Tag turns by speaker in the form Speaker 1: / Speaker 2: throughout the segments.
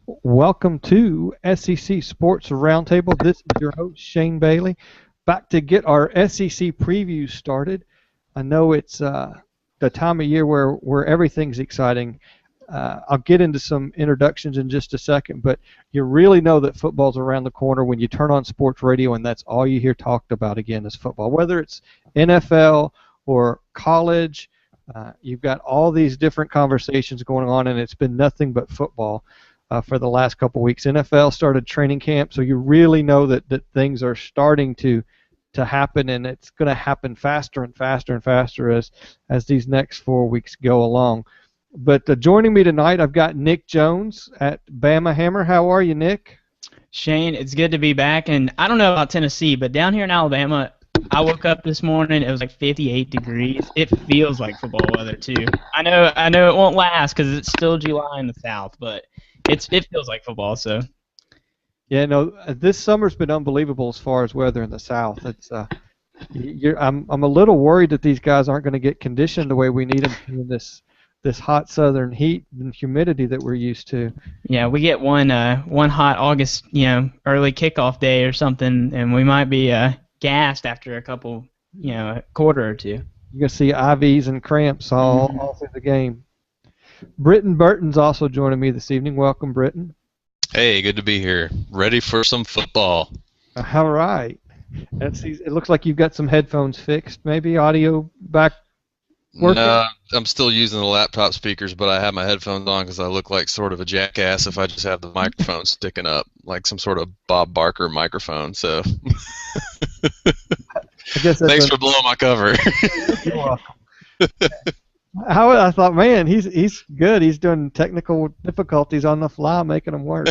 Speaker 1: Welcome to SEC Sports Roundtable. This is your host, Shane Bailey, back to get our SEC preview started. I know it's the time of year where everything's exciting. I'll get into some introductions in just a second, but you really know that football's around the corner when you turn on sports radio and that's all you hear talked about again is football. Whether it's NFL or college, you've got all these different conversations going on, and it's been nothing but football for the last couple weeks. NFL started training camp, so you really know that things are starting to happen, and it's going to happen faster and faster and faster as these next 4 weeks go along. But joining me tonight, I've got Nick Jones at Bama Hammer. How are you, Nick?
Speaker 2: Shane, it's good to be back, and I don't know about Tennessee, but down here in Alabama, I woke up this morning, it was like 58 degrees. It feels like football weather, too. I know it won't last because it's still July in the South, but it feels like football, so.
Speaker 1: Yeah, no, this summer's been unbelievable as far as weather in the South. It's I'm a little worried that these guys aren't going to get conditioned the way we need them in this hot southern heat and humidity that we're used to.
Speaker 2: Yeah, we get one hot August, early kickoff day or something, and we might be gassed after a couple, a quarter or two.
Speaker 1: You're going to see IVs and cramps all through the game. Britton Burton's also joining me this evening. Welcome, Britton.
Speaker 3: Hey, good to be here. Ready for some football.
Speaker 1: All right. It looks like you've got some headphones fixed. Maybe audio back working?
Speaker 3: No, I'm still using the laptop speakers, but I have my headphones on because I look like sort of a jackass if I just have the microphone sticking up, like some sort of Bob Barker microphone. So,
Speaker 1: I guess
Speaker 3: thanks for blowing my cover.
Speaker 1: You're welcome. I thought, man, he's good. He's doing technical difficulties on the fly, making them work.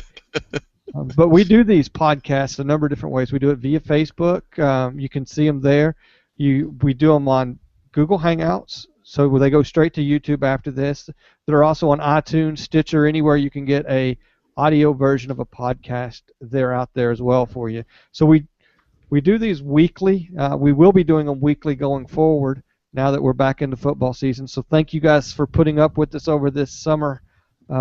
Speaker 1: But we do these podcasts a number of different ways. We do it via Facebook. You can see them there. We do them on Google Hangouts, so they go straight to YouTube after this. They're also on iTunes, Stitcher, anywhere you can get a audio version of a podcast. They're out there as well for you. So we do these weekly. We will be doing them weekly going forward now that we're back into football season. So thank you guys for putting up with us over this summer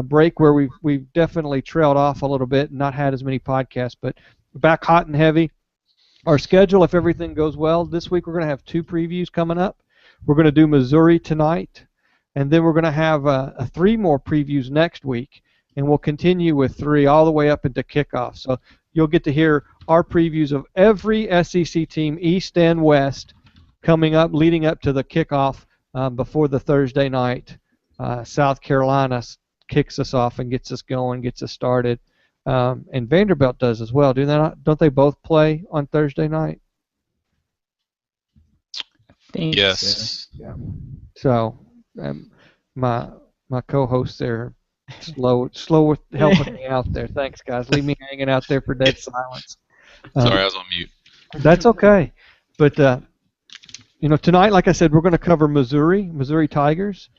Speaker 1: break where we've definitely trailed off a little bit and not had as many podcasts, but we're back hot and heavy. Our schedule, if everything goes well, this week we're going to have 2 previews coming up. We're going to do Missouri tonight, and then we're going to have 3 more previews next week, and we'll continue with 3 all the way up into kickoff. So you'll get to hear our previews of every SEC team, East and West, coming up, leading up to the kickoff before the Thursday night. South Carolina kicks us off and gets us going, gets us started. And Vanderbilt does as well. Don't they both play on Thursday night?
Speaker 3: Yes.
Speaker 1: So. Yeah. So my co-hosts there slow with helping me out there. Thanks, guys. Leave me hanging out there for dead silence.
Speaker 3: Sorry, I was on mute.
Speaker 1: That's okay. But tonight, like I said, we're going to cover Missouri Tigers.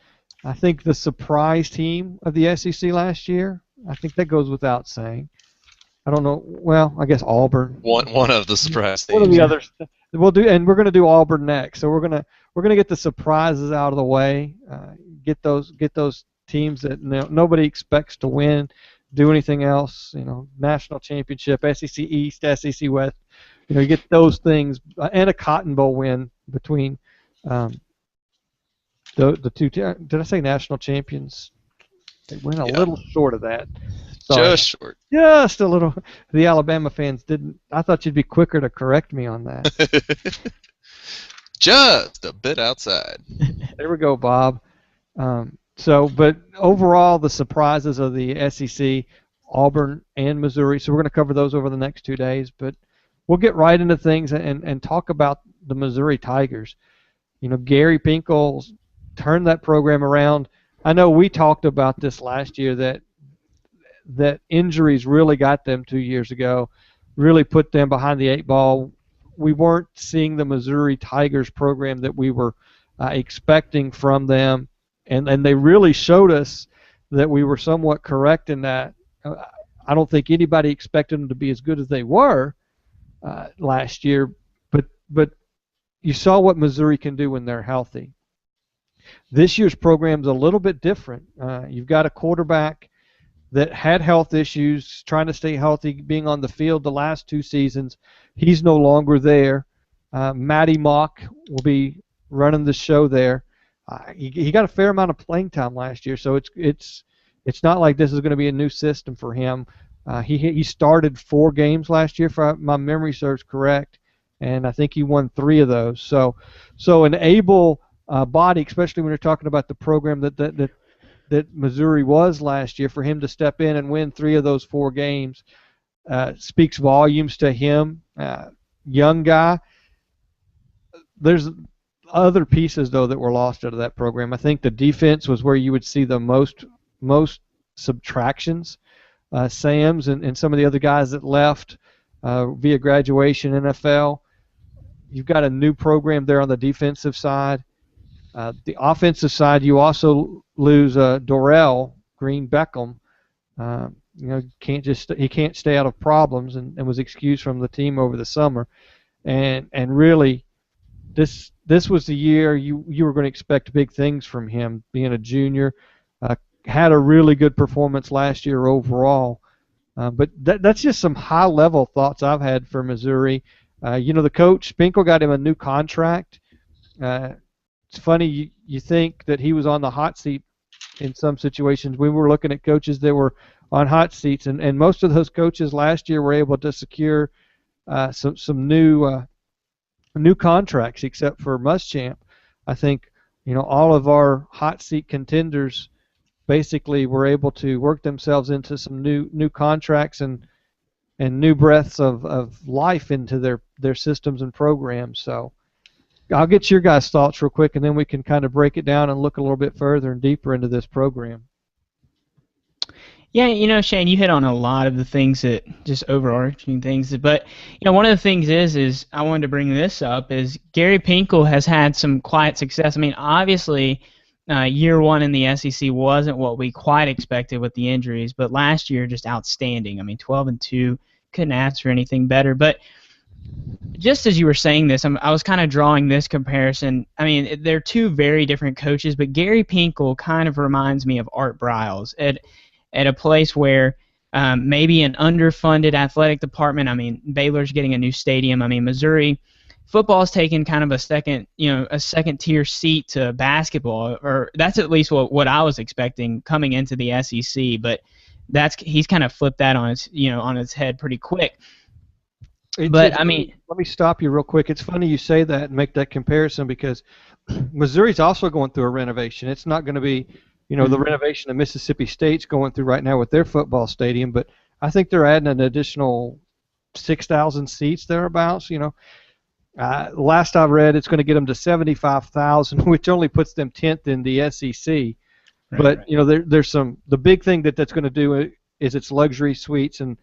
Speaker 1: I think the surprise team of the SEC last year. I think that goes without saying. I don't know. Well, I guess Auburn.
Speaker 3: One of the surprise teams.
Speaker 1: One of the others. We're going to do Auburn next. So we're going to get the surprises out of the way. Get those teams that nobody expects to win. Do anything else? National championship, SEC East, SEC West. You get those things and a Cotton Bowl win between the two. Did I say national champions? They went a little short of that. Sorry.
Speaker 3: Just short.
Speaker 1: Just a little. The Alabama fans didn't. I thought you'd be quicker to correct me on that.
Speaker 3: Just a bit outside.
Speaker 1: There we go, Bob. But overall, the surprises of the SEC, Auburn and Missouri. So we're going to cover those over the next 2 days. But we'll get right into things and talk about the Missouri Tigers. Gary Pinkel turned that program around. I know we talked about this last year that injuries really got them 2 years ago, really put them behind the 8 ball. We weren't seeing the Missouri Tigers program that we were expecting from them, and they really showed us that we were somewhat correct in that. I don't think anybody expected them to be as good as they were last year, but you saw what Missouri can do when they're healthy. This year's program's a little bit different. You've got a quarterback that had health issues, trying to stay healthy, being on the field the last 2 seasons. He's no longer there. Matty Mock will be running the show there. He got a fair amount of playing time last year, so it's not like this is going to be a new system for him. He started 4 games last year, if my memory serves correct, and I think he won 3 of those. So an able body, especially when you're talking about the program that Missouri was last year, for him to step in and win 3 of those 4 games speaks volumes to him. Young guy. There's other pieces though that were lost out of that program. I think the defense was where you would see the most subtractions. Sams and some of the other guys that left via graduation NFL. You've got a new program there on the defensive side. The offensive side, you also lose Dorrell Green Beckham. He can't stay out of problems and was excused from the team over the summer. And really, this was the year you were going to expect big things from him, being a junior. Had a really good performance last year overall. But that's just some high-level thoughts I've had for Missouri. The coach, Spinkle, got him a new contract. It's funny, you think that he was on the hot seat in some situations. We were looking at coaches that were on hot seats, and most of those coaches last year were able to secure some new contracts, except for Muschamp. I think all of our hot seat contenders basically were able to work themselves into some new contracts and new breaths of life into their systems and programs. So I'll get your guys' thoughts real quick, and then we can kind of break it down and look a little bit further and deeper into this program.
Speaker 2: Yeah, Shane, you hit on a lot of the things that just overarching things. But one of the things is I wanted to bring this up is Gary Pinkel has had some quiet success. I mean, obviously, year 1 in the SEC wasn't what we quite expected with the injuries, but last year just outstanding. I mean, 12-2, couldn't ask for anything better. But just as you were saying this, I was kind of drawing this comparison. I mean, they're 2 very different coaches, but Gary Pinkel kind of reminds me of Art Briles at a place where maybe an underfunded athletic department. I mean, Baylor's getting a new stadium. I mean, Missouri football's taken kind of a second tier seat to basketball, or that's at least what I was expecting coming into the SEC. But he's kind of flipped that on its head pretty quick. But I mean,
Speaker 1: let me stop you real quick. It's funny you say that and make that comparison, because Missouri's also going through a renovation. It's not going to be, the renovation that Mississippi State's going through right now with their football stadium, but I think they're adding an additional 6,000 seats thereabouts. Last I read, it's going to get them to 75,000, which only puts them 10th in the SEC. But there's the big thing that's going to do is its luxury suites and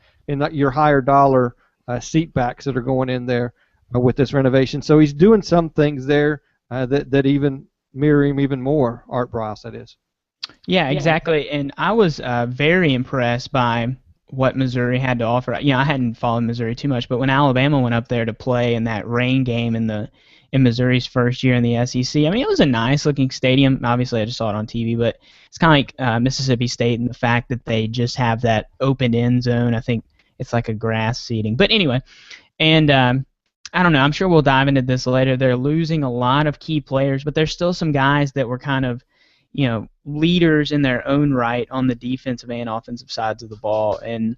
Speaker 1: your higher dollar seat backs that are going in there with this renovation. So he's doing some things there that even mirror him even more. Art Briles, that is.
Speaker 2: Yeah, exactly. And I was very impressed by what Missouri had to offer. I hadn't followed Missouri too much, but when Alabama went up there to play in that rain game in Missouri's first year in the SEC, I mean, it was a nice looking stadium. Obviously, I just saw it on TV, but it's kind of like Mississippi State, and the fact that they just have that open end zone. I think it's like a grass seating. But anyway, and I don't know. I'm sure we'll dive into this later. They're losing a lot of key players, but there's still some guys that were kind of leaders in their own right on the defensive and offensive sides of the ball. And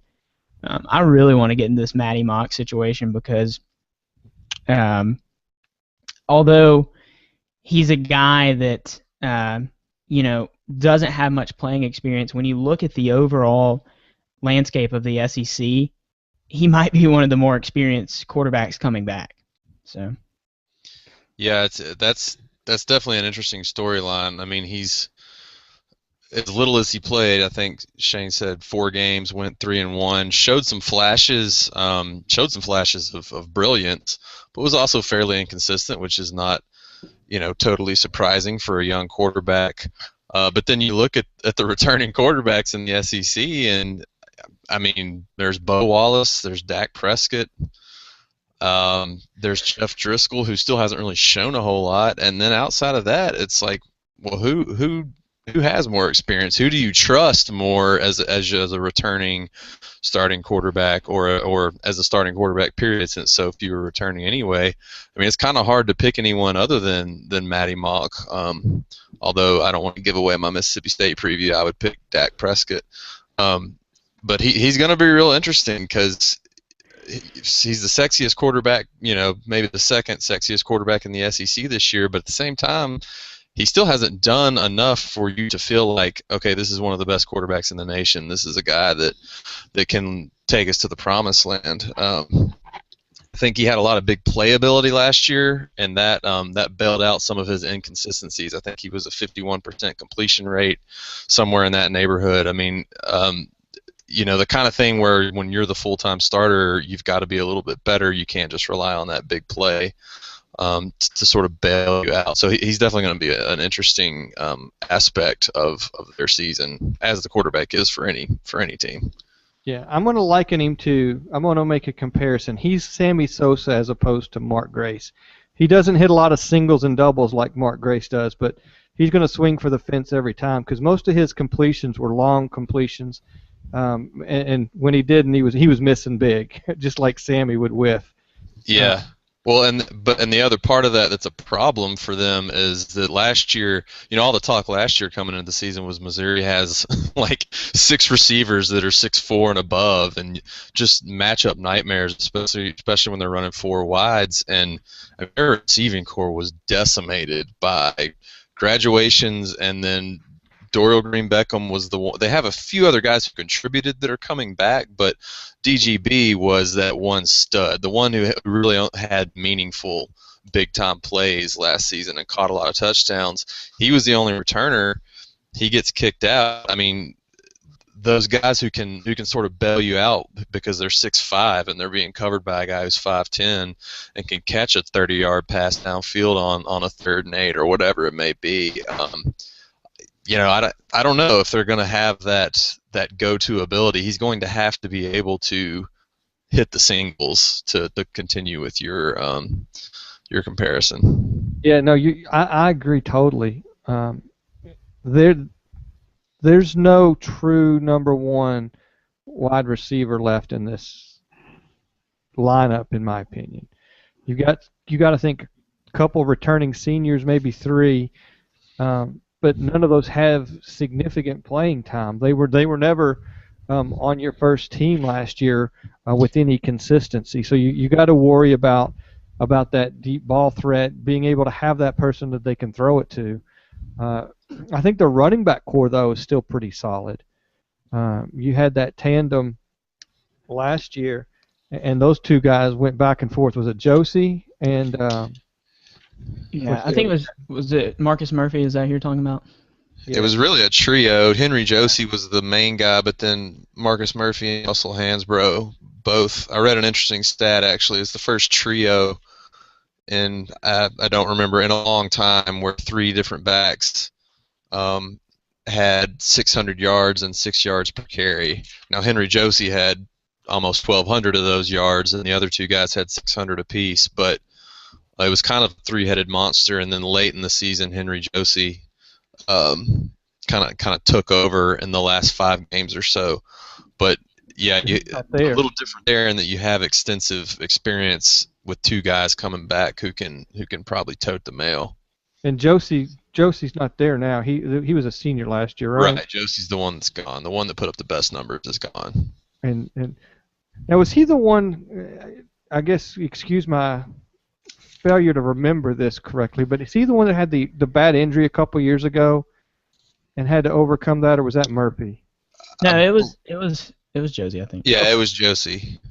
Speaker 2: I really want to get into this Matty Mock situation because although he's a guy that, doesn't have much playing experience, when you look at the overall landscape of the SEC, he might be one of the more experienced quarterbacks coming back. So,
Speaker 3: yeah, that's definitely an interesting storyline. I mean, he's as little as he played. I think Shane said 4 games, went 3-1, showed some flashes of brilliance, but was also fairly inconsistent, which is not totally surprising for a young quarterback. But then you look at the returning quarterbacks in the SEC, and I mean, there's Bo Wallace, there's Dak Prescott, there's Jeff Driscoll, who still hasn't really shown a whole lot, and then outside of that, it's like, well, who who has more experience? Who do you trust more as a returning starting quarterback, or as a starting quarterback period, since so few are returning anyway? I mean, it's kind of hard to pick anyone other than Matty Mock. Although I don't want to give away my Mississippi State preview, I would pick Dak Prescott. But he's going to be real interesting because he's the sexiest quarterback, maybe the second sexiest quarterback in the SEC this year, but at the same time, he still hasn't done enough for you to feel like, okay, this is one of the best quarterbacks in the nation. This is a guy that can take us to the promised land. I think he had a lot of big playability last year, and that bailed out some of his inconsistencies. I think he was a 51% completion rate, somewhere in that neighborhood. I mean, the kind of thing where when you're the full-time starter, you've got to be a little bit better. You can't just rely on that big play to sort of bail you out. So he's definitely going to be an interesting aspect of their season, as the quarterback is for any team.
Speaker 1: Yeah, I'm going to liken him to, I'm going to make a comparison. He's Sammy Sosa as opposed to Mark Grace. He doesn't hit a lot of singles and doubles like Mark Grace does, but he's going to swing for the fence every time because most of his completions were long completions. And when he didn't, he was missing big, just like Sammy would whiff.
Speaker 3: Yeah. Well, and the other part of that's a problem for them is that last year, all the talk last year coming into the season was Missouri has like 6 receivers that are 6'4" and above, and just matchup nightmares, especially when they're running 4 wides, and their receiving core was decimated by graduations, and then Dorial Green Beckham was the one. They have a few other guys who contributed that are coming back, but DGB was that one stud, the one who really had meaningful big-time plays last season and caught a lot of touchdowns. He was the only returner. He gets kicked out. I mean, those guys who can sort of bail you out because they're 6'5" and they're being covered by a guy who's 5'10" and can catch a 30-yard pass downfield on a 3rd and 8 or whatever it may be. I don't know if they're going to have that go-to ability. He's going to have to be able to hit the singles to continue with your comparison.
Speaker 1: Yeah, no, I agree totally. There's no true number 1 wide receiver left in this lineup, in my opinion. You got to think a couple returning seniors, maybe 3. But none of those have significant playing time. They were never on your first team last year with any consistency. So you got to worry about that deep ball threat, being able to have that person that they can throw it to. I think the running back core, though, is still pretty solid. You had that tandem last year, and those 2 guys went back and forth. Was it Josie and
Speaker 2: yeah, I think was it Marcus Murphy? Is that who you're talking about?
Speaker 3: Yeah. It was really a trio. Henry Josie was the main guy, but then Marcus Murphy and Russell Hansbrough both. I read an interesting stat, actually. It's the first trio in, I don't remember, in a long time where 3 different backs had 600 yards and 6 yards per carry. Now, Henry Josie had almost 1,200 of those yards, and the other 2 guys had 600 apiece, but it was kind of a 3-headed monster, and then late in the season, Henry Josie kind of took over in the last 5 games or so. But yeah, a little different there in that you have extensive experience with 2 guys coming back who can probably tote the mail.
Speaker 1: And Josie's not there now. He was a senior last year, right?
Speaker 3: Right. Josie's the one that's gone. The one that put up the best numbers is gone.
Speaker 1: And now was he the one? I guess, excuse my failure to remember this correctly, but is he the one that had the bad injury a couple years ago and had to overcome that, or was that Murphy?
Speaker 2: No, it was Josie, I think.
Speaker 3: Yeah, it was Josie.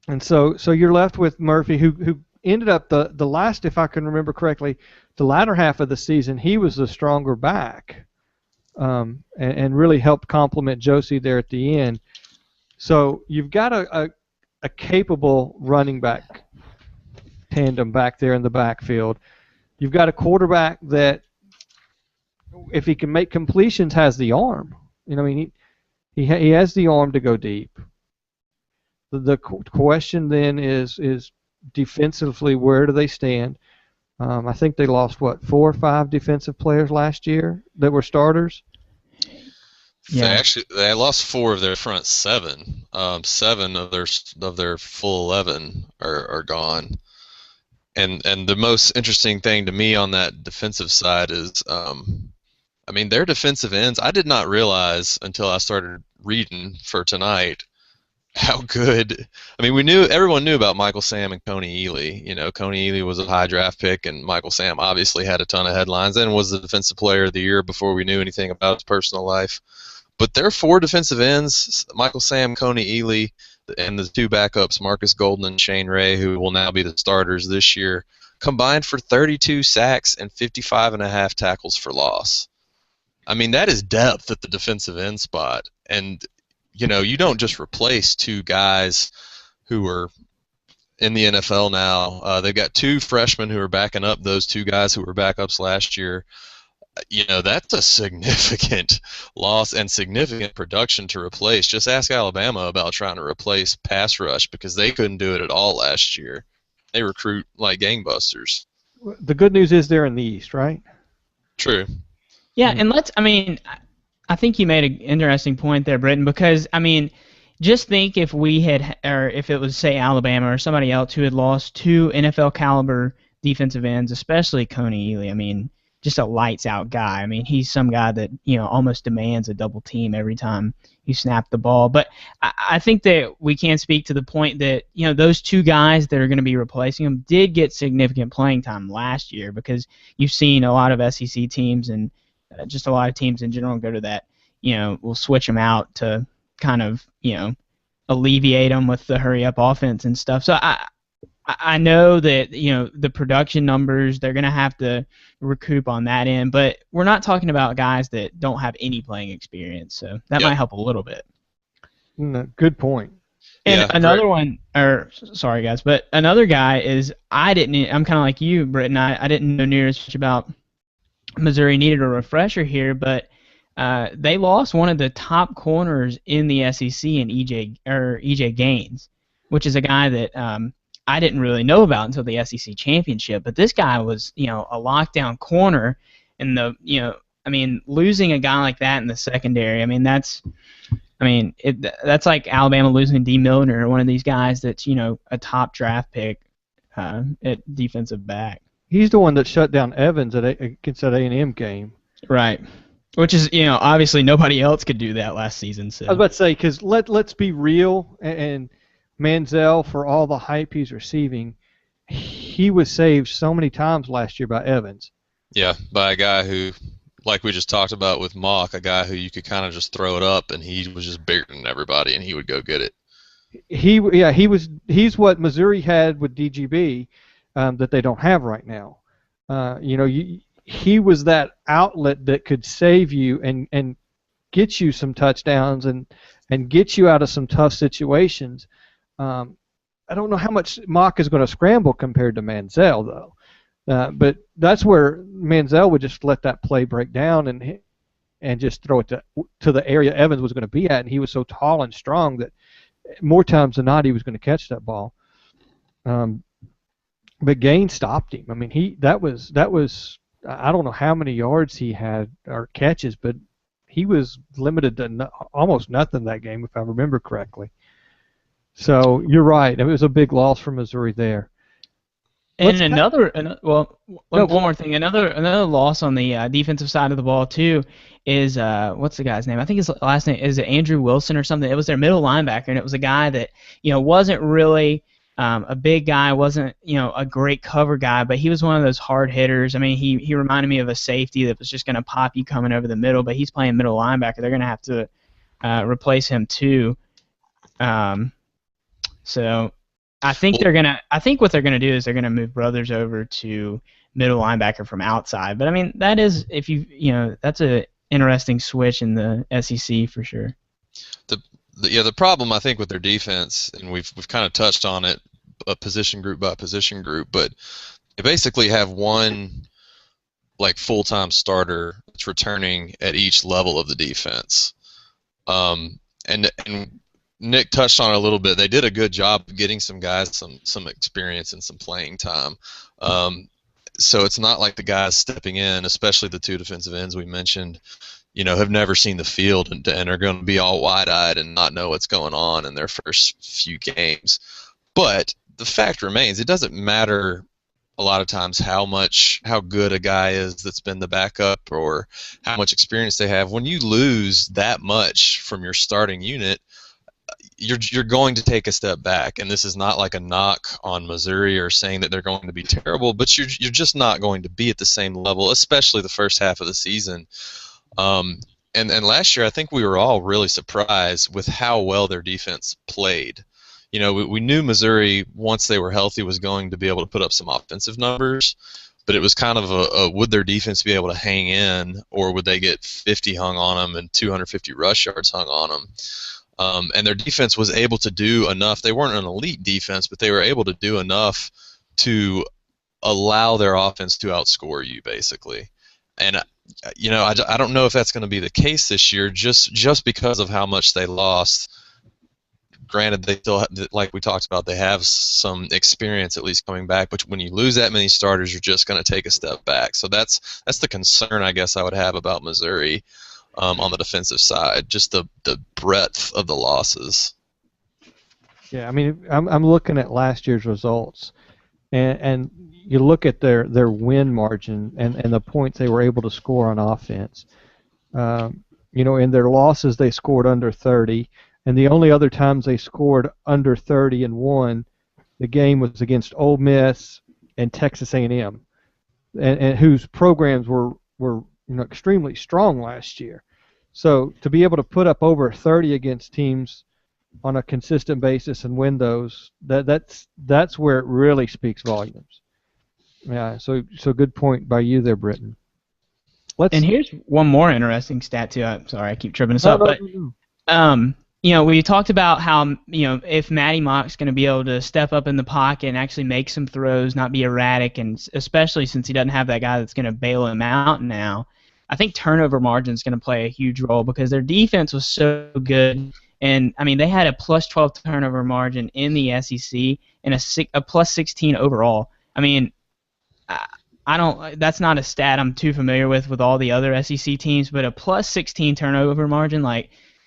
Speaker 1: And so you're left with Murphy, who ended up the last, if I can remember correctly, the latter half of the season, he was the stronger back, and really helped complement Josie there at the end. So you've got a capable running back tandem back there in the backfield. You've got a quarterback that, if he can make completions, has the arm. I mean, he has the arm to go deep. The question then is defensively, where do they stand? I think they lost, what, 4 or 5 defensive players last year that were starters?
Speaker 2: Yeah.
Speaker 3: They lost 4 of their front 7. 7 of their full 11 are gone. And the most interesting thing to me on that defensive side is, I mean, their defensive ends. I did not realize until I started reading for tonight how good. I mean, everyone knew about Michael Sam and Coney Ealy. You know, Coney Ealy was a high draft pick, and Michael Sam obviously had a ton of headlines and was the defensive player of the year before we knew anything about his personal life. But their 4 defensive ends, Michael Sam, Coney Ealy, and the 2 backups, Marcus Golden and Shane Ray, who will now be the starters this year, combined for 32 sacks and 55.5 tackles for loss. I mean, that is depth at the defensive end spot. And, you know, you don't just replace 2 guys who are in the NFL now. They've got 2 freshmen who are backing up those 2 guys who were backups last year. You know, that's a significant loss and significant production to replace. Just ask Alabama about trying to replace pass rush because they couldn't do it at all last year. They recruit like gangbusters.
Speaker 1: The good news is they're in the East, right?
Speaker 3: True.
Speaker 2: Yeah, and I think you made an interesting point there, Britton, because, I mean, just think if if it was, say, Alabama or somebody else who had lost 2 NFL caliber defensive ends, especially Coney Ealy. I mean, just a lights out guy. I mean, he's some guy that, you know, almost demands a double team every time you snap the ball. But I think that we can speak to the point that, you know, those 2 guys that are going to be replacing him did get significant playing time last year, because you've seen a lot of SEC teams and just a lot of teams in general go to that, you know, will switch them out to kind of, you know, alleviate them with the hurry up offense and stuff. So I know that, you know, the production numbers, they're going to have to recoup on that end, but we're not talking about guys that don't have any playing experience, so that might help a little bit.
Speaker 1: Good point.
Speaker 2: And another one, or sorry guys, but another guy is I'm kind of like you, Britton. I didn't know near as much about Missouri. Needed a refresher here, but they lost one of the top corners in the SEC in EJ Gaines, which is a guy that I didn't really know about until the SEC championship. But this guy was, you know, a lockdown corner, and losing a guy like that in the secondary. I mean, that's like Alabama losing D. Milner, one of these guys that's, you know, a top draft pick at defensive back.
Speaker 1: He's the one that shut down Evans against that A&M game.
Speaker 2: Right. Which is, you know, obviously nobody else could do that last season. So.
Speaker 1: I was about to say, because let's be real, and Manziel, for all the hype he's receiving, he was saved so many times last year by Evans.
Speaker 3: Yeah, by a guy who, like we just talked about with Mock, a guy who you could kind of just throw it up, and he was just bigger than everybody, and he would go get it. He's what Missouri had with DGB that they don't have right now. He was that outlet that could save you and get you some touchdowns and get you out of some tough situations. I don't know how much Mock is going to scramble compared to Manziel, though. But that's where Manziel would just let that play break down and just throw it to the area Evans was going to be at, and he was so tall and strong that more times than not he was going to catch that ball. But Gaines stopped him. I mean, that was I don't know how many yards he had or catches, but he was limited to almost nothing that game, if I remember correctly. So you're right. It was a big loss for Missouri there.
Speaker 2: And one more thing. Another loss on the defensive side of the ball too is what's the guy's name? I think his last name is Andrew Wilson or something. It was their middle linebacker, and it was a guy that, you know, wasn't really a big guy, wasn't, you know, a great cover guy, but he was one of those hard hitters. I mean, he reminded me of a safety that was just going to pop you coming over the middle, but he's playing middle linebacker. They're going to have to replace him too. So I think what they're gonna do is they're gonna move Brothers over to middle linebacker from outside. But I mean, that is, that's a interesting switch in the SEC for sure.
Speaker 3: The problem I think with their defense, and we've kind of touched on it, position group by position group, but they basically have one like full-time starter that's returning at each level of the defense. And Nick touched on it a little bit. They did a good job of getting some guys some experience and some playing time. So it's not like the guys stepping in, especially the two defensive ends we mentioned, have never seen the field and are going to be all wide-eyed and not know what's going on in their first few games. But the fact remains, it doesn't matter a lot of times how good a guy is that's been the backup or how much experience they have. When you lose that much from your starting unit, you're going to take a step back, and this is not like a knock on Missouri or saying that they're going to be terrible, but you're just not going to be at the same level, especially the first half of the season. And last year, I think we were all really surprised with how well their defense played. We knew Missouri, once they were healthy, was going to be able to put up some offensive numbers, but it was kind of would their defense be able to hang in, or would they get 50 hung on them and 250 rush yards hung on them? And their defense was able to do enough. They weren't an elite defense, but they were able to do enough to allow their offense to outscore you, basically. And I don't know if that's going to be the case this year, just because of how much they lost. Granted, they still, like we talked about, they have some experience at least coming back. But when you lose that many starters, you're just going to take a step back. So that's the concern, I guess, I would have about Missouri on the defensive side, just the breadth of the losses.
Speaker 1: Yeah, I mean, I'm looking at last year's results, and you look at their win margin and the points they were able to score on offense. In their losses, they scored under 30. And the only other times they scored under 30 and won, the game was against Ole Miss and Texas A&M, and whose programs were extremely strong last year. So to be able to put up over 30 against teams on a consistent basis and win those, that's where it really speaks volumes. Yeah. So good point by you there, Britton.
Speaker 2: And here's one more interesting stat too. I'm sorry, I keep tripping us up, but we talked about how, if Matty Mock's going to be able to step up in the pocket and actually make some throws, not be erratic, and especially since he doesn't have that guy that's going to bail him out now, I think turnover margin is going to play a huge role because their defense was so good. And, I mean, they had a plus 12 turnover margin in the SEC and a plus 16 overall. I mean, that's not a stat I'm too familiar with all the other SEC teams, but a plus 16 turnover margin,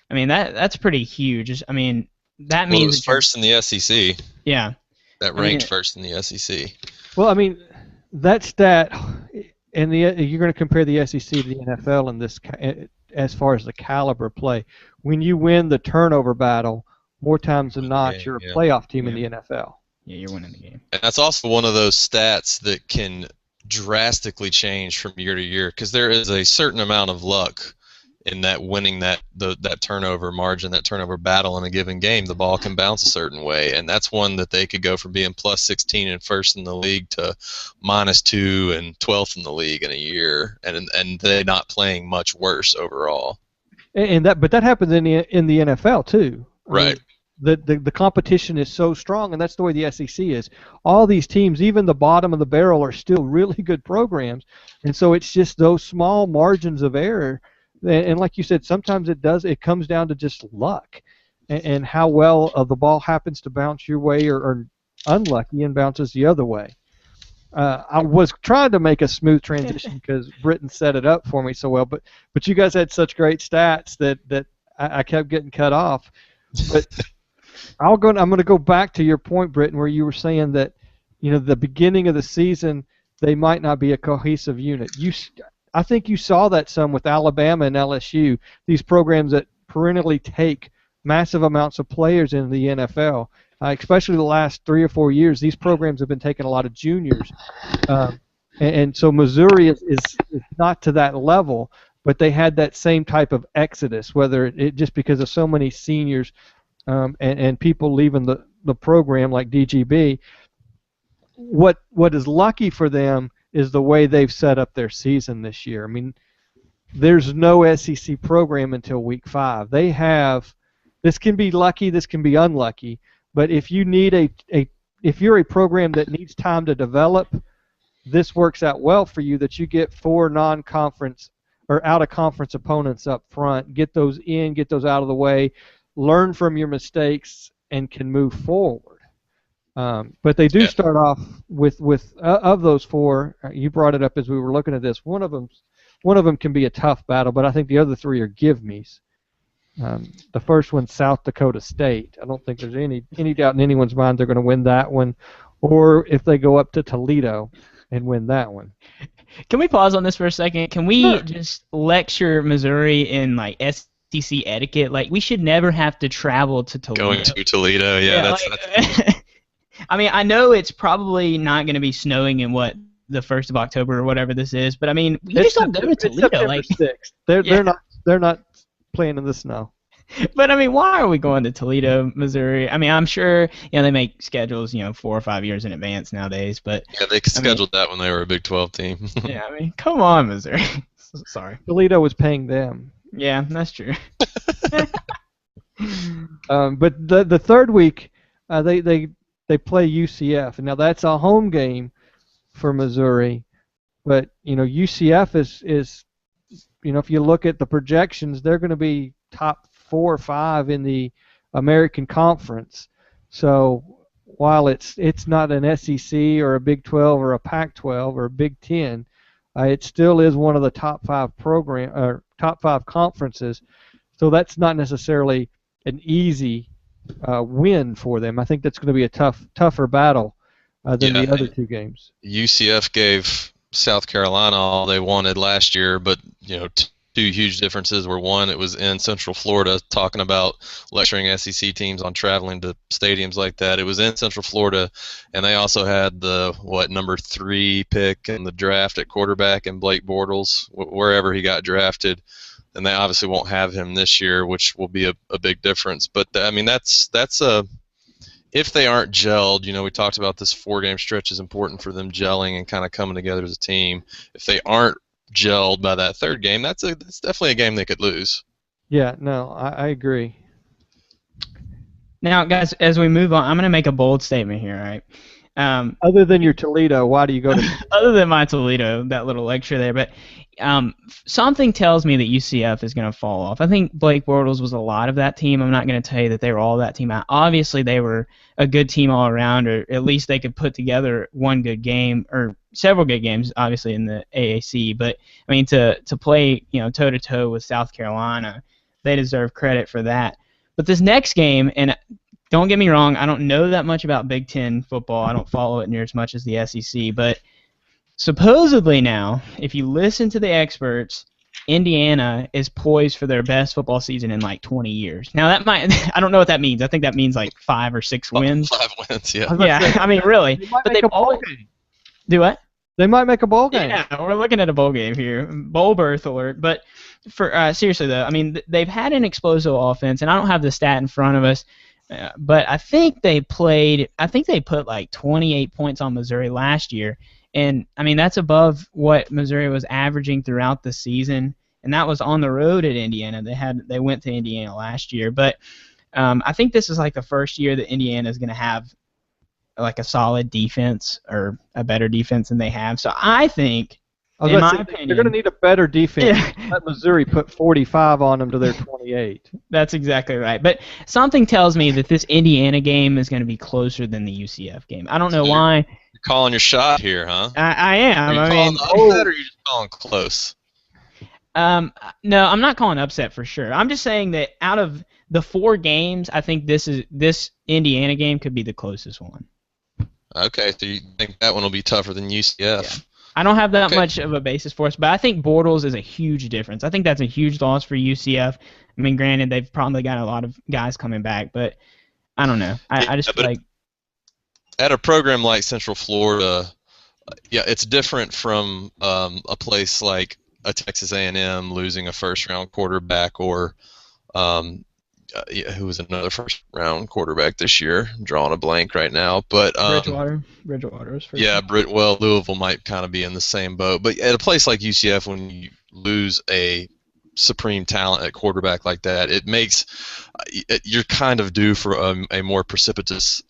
Speaker 2: that's pretty huge. I mean, that means it was
Speaker 3: first in the SEC.
Speaker 2: Yeah.
Speaker 3: That ranked first in the SEC.
Speaker 1: Well, I mean, that stat, and you're going to compare the SEC to the NFL in this as far as the caliber play. When you win the turnover battle, more times than not, you're a playoff team in the NFL.
Speaker 2: Yeah, you're winning the game.
Speaker 3: And that's also one of those stats that can drastically change from year to year because there is a certain amount of luck in that winning that turnover margin, that turnover battle in a given game. The ball can bounce a certain way, and that's one that they could go from being plus 16 and first in the league to minus 2 and 12th in the league in a year, and they're not playing much worse overall.
Speaker 1: But that happens in the NFL too.
Speaker 3: Right.
Speaker 1: The competition is so strong, and that's the way the SEC is. All these teams, even the bottom of the barrel, are still really good programs, and so it's just those small margins of error. And like you said, sometimes it comes down to just luck and how well the ball happens to bounce your way or unlucky and bounces the other way. I was trying to make a smooth transition because Britton set it up for me so well, but you guys had such great stats that I kept getting cut off. But I'm going to go back to your point, Britton, where you were saying that the beginning of the season they might not be a cohesive unit. I think you saw that some with Alabama and LSU, these programs that perennially take massive amounts of players into the NFL. Especially the last 3 or 4 years, these programs have been taking a lot of juniors. And so Missouri is not to that level, but they had that same type of exodus, whether it just because of so many seniors and people leaving the program like DGB. What is lucky for them is the way they've set up their season this year. I mean, there's no SEC program until week 5. They have, this can be lucky, this can be unlucky, but if you need if you're a program that needs time to develop, this works out well for you that you get 4 non-conference or out-of-conference opponents up front, get those out of the way, learn from your mistakes, and can move forward. But they do
Speaker 3: Yeah.
Speaker 1: start off with of those four. You brought it up as we were looking at this. One of them can be a tough battle, but I think the other three are give me's. The first one's South Dakota State. I don't think there's any doubt in anyone's mind they're going to win that one, or if they go up to Toledo and win that one.
Speaker 2: Can we pause on this for a second? Can we just lecture Missouri in like SEC etiquette? Like we should never have to travel to Toledo.
Speaker 3: Going to Toledo, that's
Speaker 2: I mean, I know it's probably not going to be snowing in the 1st of October or whatever this is, but I mean, you just don't go to Toledo.
Speaker 1: Like 6th. They're not playing in the snow.
Speaker 2: But I mean, why are we going to Toledo, Missouri? I mean, I'm sure they make schedules 4 or 5 years in advance nowadays, but
Speaker 3: they scheduled that when they were a Big 12 team.
Speaker 2: Yeah, I mean, come on, Missouri. Sorry.
Speaker 1: Toledo was paying them.
Speaker 2: Yeah, that's true.
Speaker 1: But the third week, they play UCF, and now that's a home game for Missouri. But UCF is if you look at the projections, they're going to be top 4 or 5 in the American Conference. So while it's not an SEC or a Big 12 or a Pac-12 or a Big 10, it still is one of the top 5 top 5 conferences. So that's not necessarily an easy win for them. I think that's going to be a tougher battle than the other 2 games.
Speaker 3: UCF gave South Carolina all they wanted last year, but 2 huge differences were, one, it was in Central Florida, talking about lecturing SEC teams on traveling to stadiums like that. It was in Central Florida, and they also had the number 3 pick in the draft at quarterback in Blake Bortles, wherever he got drafted. And they obviously won't have him this year, which will be a big difference. But I mean, that's if they aren't gelled, we talked about this 4-game stretch is important for them gelling and kind of coming together as a team. If they aren't gelled by that 3rd game, that's definitely a game they could lose.
Speaker 1: Yeah, no, I agree.
Speaker 2: Now, guys, as we move on, I'm going to make a bold statement here, all right?
Speaker 1: Other than your Toledo, why do you go to
Speaker 2: Other than my Toledo, that little lecture there, but something tells me that UCF is going to fall off. I think Blake Bortles was a lot of that team. I'm not going to tell you that they were all that team. Obviously, they were a good team all around, or at least they could put together one good game, or several good games, obviously, in the AAC. But, I mean, to play toe-to-toe with South Carolina, they deserve credit for that. But this next game, and don't get me wrong, I don't know that much about Big Ten football. I don't follow it near as much as the SEC. But supposedly now, if you listen to the experts, Indiana is poised for their best football season in like 20 years. Now, that might – I don't know what that means. I think that means like 5 or 6 wins.
Speaker 3: 5 wins, yeah.
Speaker 2: Yeah, I mean, really.
Speaker 1: They might make a bowl game.
Speaker 2: Do what?
Speaker 1: They might make a bowl game.
Speaker 2: Yeah, we're looking at a bowl game here. Bowl berth alert. But for seriously, though, I mean, they've had an explosive offense, and I don't have the stat in front of us, but I think they put like 28 points on Missouri last year. And, I mean, that's above what Missouri was averaging throughout the season, and that was on the road at Indiana. They went to Indiana last year. But I think this is like the first year that Indiana is going to have like a solid defense or a better defense than they have. So I think, in my opinion,
Speaker 1: they're going to need a better defense. Yeah. Let Missouri put 45 on them to their 28.
Speaker 2: That's exactly right. But something tells me that this Indiana game is going to be closer than the UCF game. I don't know why.
Speaker 3: You're calling your shot here, huh?
Speaker 2: I am.
Speaker 3: Are you calling upset, or are you just calling close?
Speaker 2: No, I'm not calling upset for sure. I'm just saying that out of the 4 games, I think this Indiana game could be the closest one.
Speaker 3: Okay, so you think that one will be tougher than UCF? Yeah.
Speaker 2: I don't have that much of a basis for us, but I think Bortles is a huge difference. I think that's a huge loss for UCF. I mean, granted, they've probably got a lot of guys coming back, but I don't know. I just feel like
Speaker 3: at a program like Central Florida, it's different from a place like a Texas A&M losing a first-round quarterback, or who was another first-round quarterback this year? I'm drawing a blank right now, but
Speaker 2: Bridgewater was first.
Speaker 3: Yeah, Louisville might kind of be in the same boat, but at a place like UCF, when you lose a supreme talent at quarterback like that, it makes you're kind of due for a more precipitous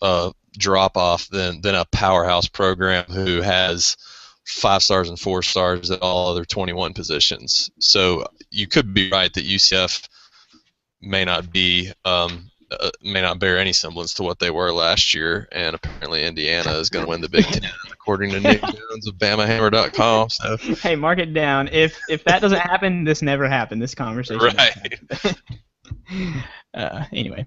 Speaker 3: drop-off than a powerhouse program who has 5 stars and 4 stars at all other 21 positions. So you could be right that UCF may not be may not bear any semblance to what they were last year, and apparently Indiana is going to win the Big Ten, according to Nick Jones of BamaHammer.com. So,
Speaker 2: hey, mark it down. If that doesn't happen, this never happened. This conversation.
Speaker 3: right.
Speaker 2: Anyway.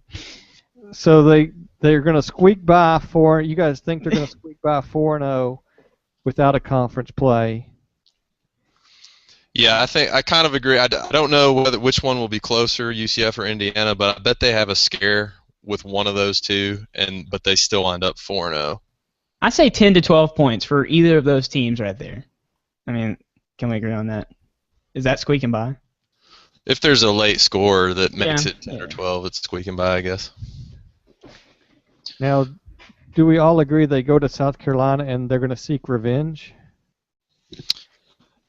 Speaker 1: So they're going to squeak by 4. You guys think they're going to squeak by 4-0 without a conference play?
Speaker 3: Yeah, I kind of agree. I don't know which one will be closer, UCF or Indiana, but I bet they have a scare with one of those two, but they still end up 4-0.
Speaker 2: I say 10 to 12 points for either of those teams right there. I mean, can we agree on that? Is that squeaking by?
Speaker 3: If there's a late score that makes it 10 or 12, it's squeaking by, I guess.
Speaker 1: Now, do we all agree they go to South Carolina and they're going to seek revenge?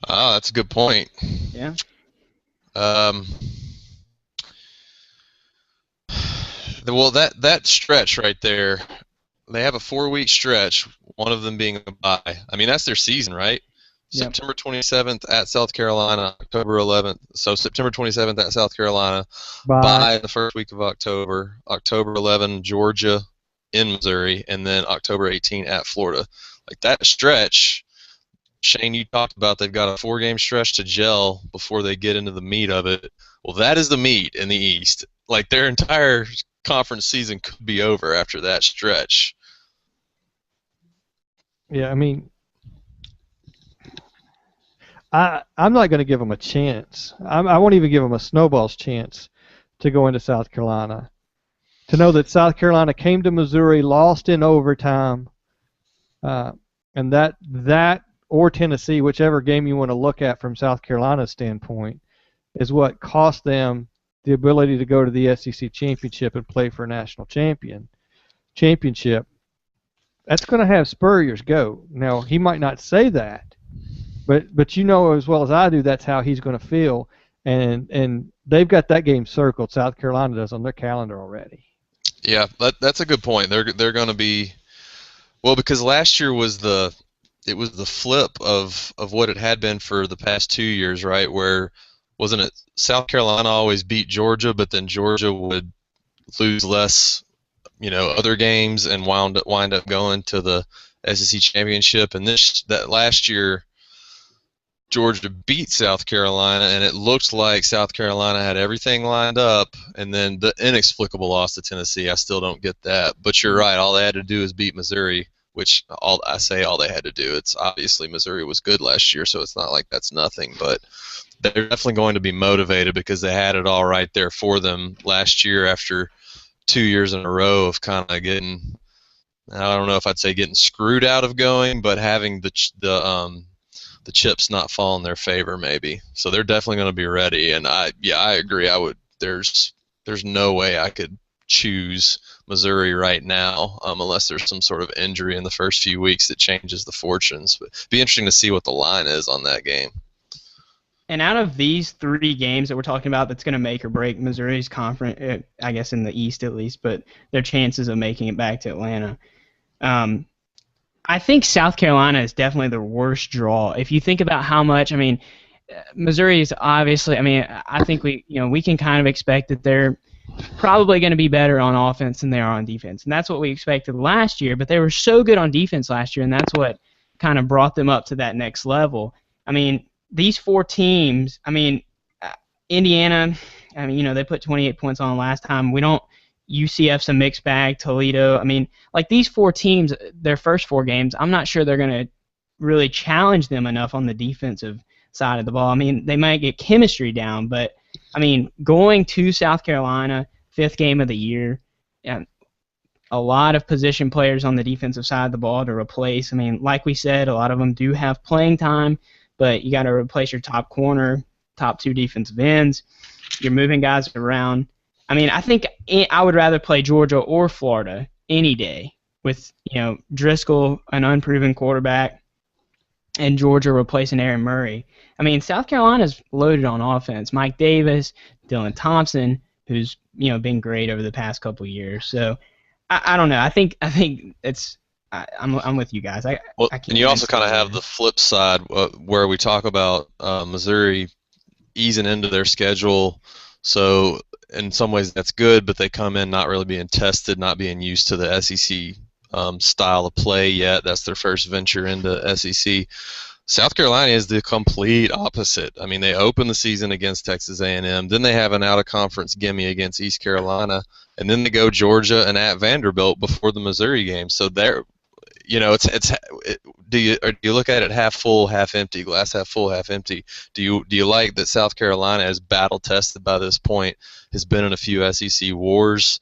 Speaker 3: Oh, that's a good point.
Speaker 2: Yeah.
Speaker 3: Well, that stretch right there, they have a 4-week stretch, one of them being a bye. I mean, that's their season, right? Yep. September 27th at South Carolina, October 11th. So September 27th at South Carolina, bye the first week of October. October 11, Georgia in Missouri, and then October 18 at Florida. Like that stretch, Shane, you talked about they've got a 4-game stretch to gel before they get into the meat of it. Well, that is the meat in the East. Like their entire conference season could be over after that stretch.
Speaker 1: Yeah, I mean, I'm not going to give them a chance. I won't even give them a snowball's chance to go into South Carolina. To know that South Carolina came to Missouri, lost in overtime, and that or Tennessee, whichever game you want to look at from South Carolina's standpoint, is what cost them the ability to go to the SEC championship and play for a national championship. That's going to have Spurrier's go. Now, he might not say that, but you know as well as I do that's how he's going to feel, and they've got that game circled. South Carolina does on their calendar already.
Speaker 3: Yeah, that's a good point. They're going to be because last year was the flip of what it had been for the past 2 years, right? Where wasn't it South Carolina always beat Georgia, but then Georgia would lose less, other games and wind up going to the SEC championship. And that last year, Georgia beat South Carolina, and it looked like South Carolina had everything lined up, and then the inexplicable loss to Tennessee. I still don't get that, but you're right. All they had to do is beat Missouri, which all they had to do. It's obviously Missouri was good last year, so it's not like that's nothing, but they're definitely going to be motivated because they had it all right there for them last year after 2 years in a row of kind of getting, I don't know if I'd say getting screwed out of going, but having the chips not fall in their favor maybe. So they're definitely going to be ready, and I agree. There's no way I could choose Missouri right now unless there's some sort of injury in the first few weeks that changes the fortunes. But it'd be interesting to see what the line is on that game.
Speaker 2: And out of these 3 games that we're talking about that's going to make or break Missouri's conference, I guess in the East at least, but their chances of making it back to Atlanta, I think South Carolina is definitely the worst draw. If you think about how much, Missouri is obviously, I think we can kind of expect that they're probably going to be better on offense than they are on defense. And that's what we expected last year, but they were so good on defense last year, and that's what kind of brought them up to that next level. These 4 teams, Indiana, they put 28 points on last time. UCF's a mixed bag, Toledo. These 4 teams, their first 4 games, I'm not sure they're going to really challenge them enough on the defensive side of the ball. They might get chemistry down, but, going to South Carolina, 5th game of the year, a lot of position players on the defensive side of the ball to replace. Like we said, a lot of them do have playing time, but you got to replace your top corner, top 2 defensive ends. You're moving guys around. I think I would rather play Georgia or Florida any day with, Driscoll, an unproven quarterback, and Georgia replacing Aaron Murray. South Carolina's loaded on offense. Mike Davis, Dylan Thompson, who's, been great over the past couple of years. So, I don't know. I think it's I'm with you guys. I can't.
Speaker 3: And you also kind of have the flip side where we talk about Missouri easing into their schedule. So in some ways that's good, but they come in not really being tested, not being used to the SEC style of play yet. That's their first venture into SEC. South Carolina is the complete opposite. I mean, they open the season against Texas A&M, then they have an out-of-conference gimme against East Carolina, and then they go Georgia and at Vanderbilt before the Missouri game. So they're, do you look at it half full, half empty, glass half full, half empty? Do you like that South Carolina is battle tested by this point, has been in a few SEC wars?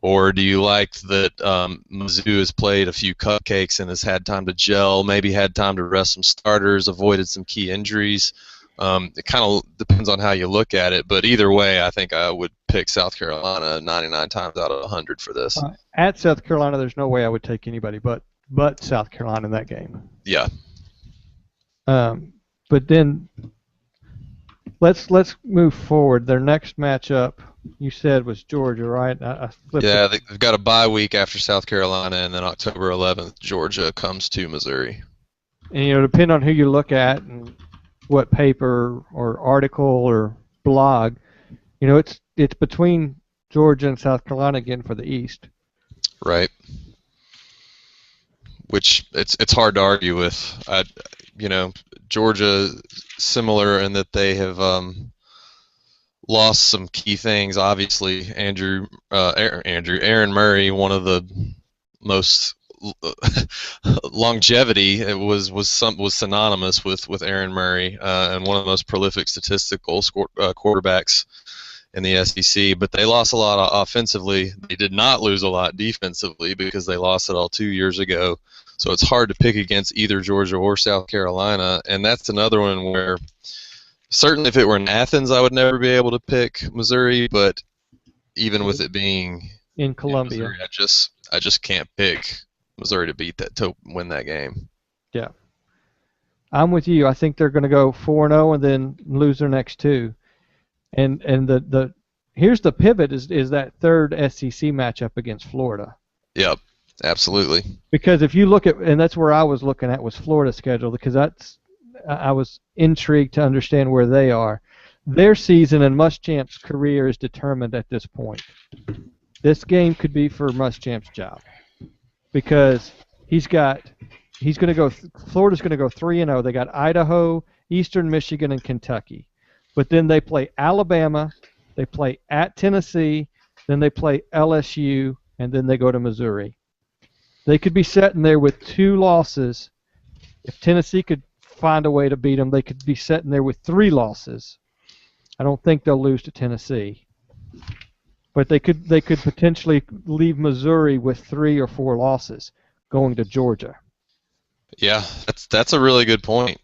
Speaker 3: Or do you like that Mizzou has played a few cupcakes and has had time to gel, maybe had time to rest some starters, avoided some key injuries? It kind of depends on how you look at it, but either way, I think I would pick South Carolina 99 times out of 100 for this.
Speaker 1: At South Carolina, there's no way I would take anybody but South Carolina in that game.
Speaker 3: Yeah.
Speaker 1: But then let's move forward. Their next matchup, you said, was Georgia, right?
Speaker 3: Yeah, they've got a bye week after South Carolina, and then October 11th, Georgia comes to Missouri.
Speaker 1: And depending on who you look at and what paper or article or blog, it's between Georgia and South Carolina again for the East.
Speaker 3: Right. Which it's hard to argue with. Georgia, similar in that they have lost some key things. Obviously, Aaron Murray, one of the most longevity. It was synonymous with Aaron Murray and one of the most prolific statistical quarterbacks in the SEC. But they lost a lot offensively. They did not lose a lot defensively because they lost it all 2 years ago. So it's hard to pick against either Georgia or South Carolina, and that's another one where certainly if it were in Athens, I would never be able to pick Missouri, but even with it being
Speaker 1: in Columbia,
Speaker 3: Missouri, I just can't pick Missouri to win that game.
Speaker 1: Yeah. I'm with you. I think they're going to go 4-0 and then lose their next two. And the here's the pivot is that third SEC matchup against Florida.
Speaker 3: Yep. Absolutely.
Speaker 1: Because if you look at, and that's where I was looking at was Florida's schedule, because I was intrigued to understand where they are. Their season and Muschamp's career is determined at this point. This game could be for Muschamp's job because Florida's going to go 3-0. They got Idaho, Eastern Michigan, and Kentucky. But then they play Alabama, they play at Tennessee, then they play LSU, and then they go to Missouri. They could be sitting there with 2 losses. If Tennessee could find a way to beat them, they could be sitting there with 3 losses. I don't think they'll lose to Tennessee. But they could potentially leave Missouri with 3 or 4 losses going to Georgia.
Speaker 3: Yeah, that's a really good point.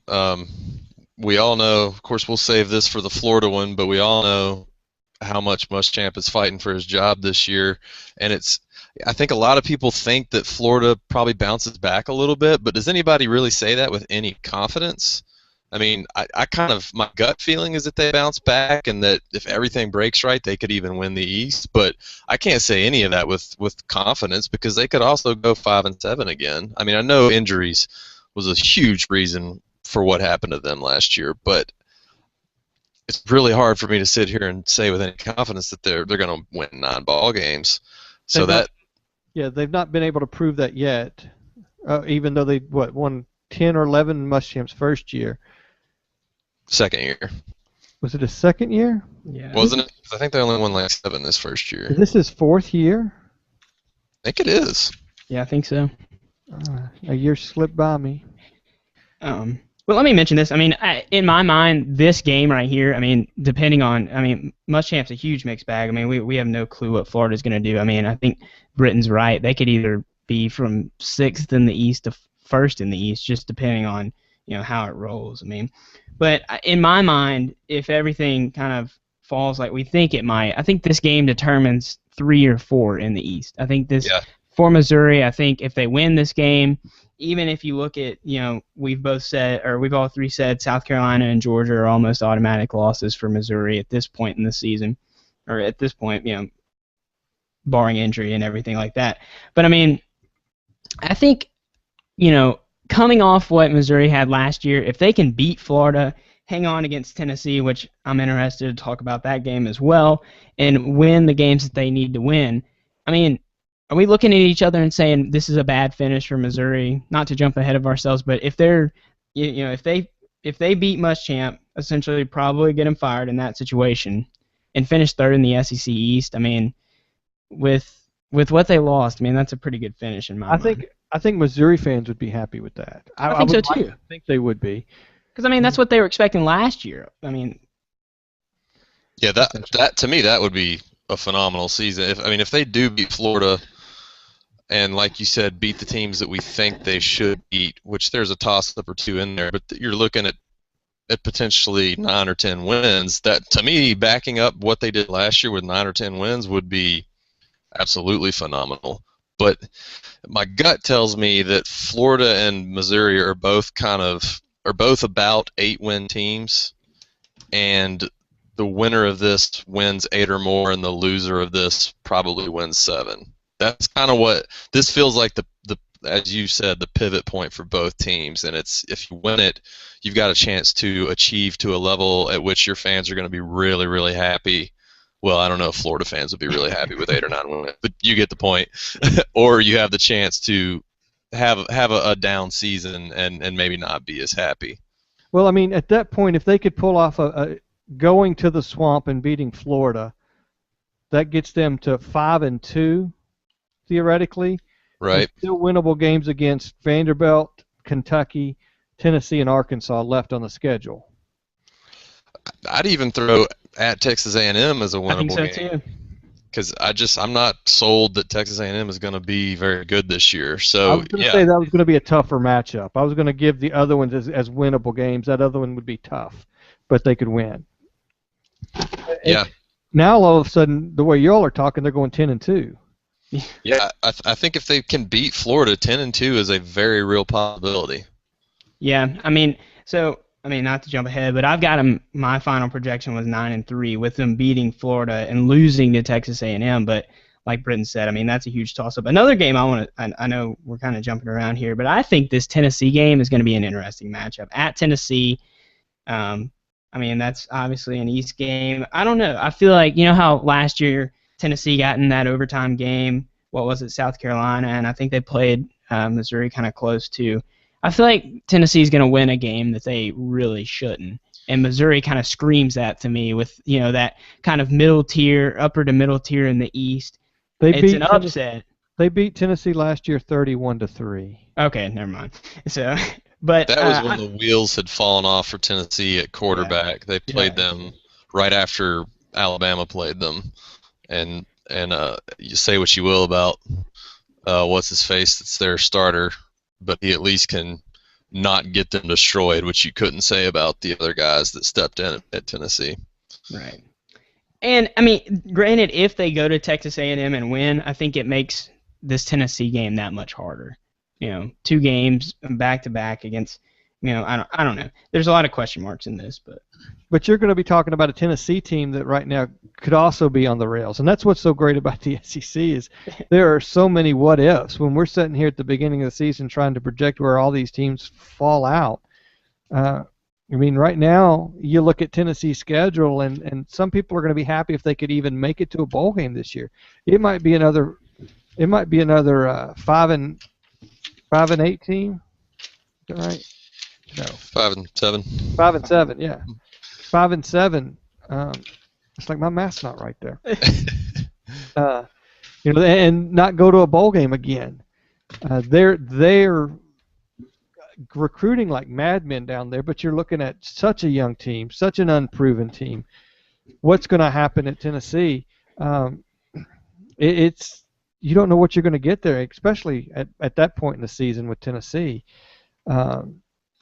Speaker 3: We all know, of course, we'll save this for the Florida one, but we all know how much Muschamp is fighting for his job this year, and I think a lot of people think that Florida probably bounces back a little bit, but does anybody really say that with any confidence? I mean, I kind of, my gut feeling is that they bounce back and that if everything breaks right, they could even win the East, but I can't say any of that with confidence because they could also go 5-7 again. I mean, I know injuries was a huge reason for what happened to them last year, but it's really hard for me to sit here and say with any confidence that they're going to win 9 ball games. So
Speaker 1: they've not been able to prove that yet, even though they won 10 or 11 Muschamp's first year.
Speaker 3: Second year.
Speaker 1: Was it a second year?
Speaker 2: Yeah.
Speaker 3: Wasn't it? I think they only won like 7 this first year.
Speaker 1: Is this his 4th year?
Speaker 3: I think it is.
Speaker 2: Yeah, I think so.
Speaker 1: A year slipped by me.
Speaker 2: Well, let me mention this. I mean, in my mind, this game right here, I mean, Muschamp's a huge mixed bag. I mean, we have no clue what Florida's going to do. I mean, I think Britton's right. They could either be from 6th in the East to 1st in the East, just depending on, how it rolls. I mean, but in my mind, if everything kind of falls like we think it might, I think this game determines 3 or 4 in the East. I think for Missouri, I think if they win this game, even if you look at, we've all three said South Carolina and Georgia are almost automatic losses for Missouri at this point in the season, or at this point, barring injury and everything like that. But I mean, I think, coming off what Missouri had last year, if they can beat Florida hang on against Tennessee, which I'm interested to talk about that game as well, and win the games that they need to win. I mean, are we looking at each other and saying this is a bad finish for Missouri? Not to jump ahead of ourselves, but if they're, if they beat Muschamp, essentially probably get him fired in that situation, and finish third in the SEC East, I mean, with what they lost, I mean, that's a pretty good finish in my mind.
Speaker 1: I think Missouri fans would be happy with that.
Speaker 2: I think so
Speaker 1: would
Speaker 2: too.
Speaker 1: like to think they would be.
Speaker 2: Because I mean, that's what they were expecting last year. I mean,
Speaker 3: yeah, that to me that would be a phenomenal season. If they do beat Florida, and like you said, beat the teams that we think they should beat, which there's a toss-up or two in there, but you're looking at potentially 9 or 10 wins. That to me, backing up what they did last year with 9 or 10 wins would be absolutely phenomenal. But my gut tells me that Florida and Missouri are both about 8-win teams, and the winner of this wins 8 or more, and the loser of this probably wins 7. That's kind of what this feels like. The as you said, the pivot point for both teams, and it's if you win it, you've got a chance to achieve to a level at which your fans are going to be really, really happy. Well, I don't know if Florida fans would be really happy with 8 or 9 wins, but you get the point. Or you have the chance to have a down season and maybe not be as happy.
Speaker 1: Well, I mean, at that point, if they could pull off a going to the Swamp and beating Florida, that gets them to 5-2 theoretically.
Speaker 3: Right.
Speaker 1: Still winnable games against Vanderbilt, Kentucky, Tennessee, and Arkansas left on the schedule.
Speaker 3: I'd even throw at Texas A&M as a winnable
Speaker 2: I think so
Speaker 3: game.
Speaker 2: too.
Speaker 3: Because I'm not sold that Texas A&M is going to be very good this year. So
Speaker 1: I was going to say that was going to be a tougher matchup. I was going to give the other ones as winnable games. That other one would be tough, but they could win.
Speaker 3: Yeah.
Speaker 1: Now all of a sudden, the way y'all are talking, they're going 10-2.
Speaker 3: Yeah, I think if they can beat Florida, 10-2 is a very real possibility.
Speaker 2: Yeah, I mean, not to jump ahead, but I've got them. My final projection was 9-3 with them beating Florida and losing to Texas A&M. But like Britton said, I mean, that's a huge toss-up. Another game I know we're kind of jumping around here, but I think this Tennessee game is going to be an interesting matchup at Tennessee. I mean, that's obviously an East game. I don't know. I feel like, you know how last year Tennessee got in that overtime game, what was it, South Carolina, and I think they played Missouri kind of close too. I feel like Tennessee's going to win a game that they really shouldn't, and Missouri kind of screams that to me with, you know, that kind of middle tier, upper to middle tier in the East. It's an upset.
Speaker 1: They beat Tennessee last year 31-3.
Speaker 2: Okay, never mind. So, but
Speaker 3: that was when the wheels had fallen off for Tennessee at quarterback. Yeah. They played them right after Alabama played them. And you say what you will about what's his face, that's their starter, but he at least can not get them destroyed, which you couldn't say about the other guys that stepped in at Tennessee.
Speaker 2: Right. And I mean, granted, if they go to Texas A&M and win, I think it makes this Tennessee game that much harder. You know, 2 games back to back against, you know, I don't know. There's a lot of question marks in this, but
Speaker 1: you're going to be talking about a Tennessee team that right now could also be on the rails, and that's what's so great about the SEC is there are so many what ifs. When we're sitting here at the beginning of the season trying to project where all these teams fall out, I mean, right now you look at Tennessee's schedule, and some people are going to be happy if they could even make it to a bowl game this year. It might be another 5-8 team. Is that right? No.
Speaker 3: 5-7.
Speaker 1: 5-7, yeah. 5-7. It's like my math's not right there. You know, and not go to a bowl game again. They're recruiting like madmen down there, but you're looking at such a young team, such an unproven team. What's going to happen at Tennessee? It's you don't know what you're going to get there, especially at that point in the season with Tennessee.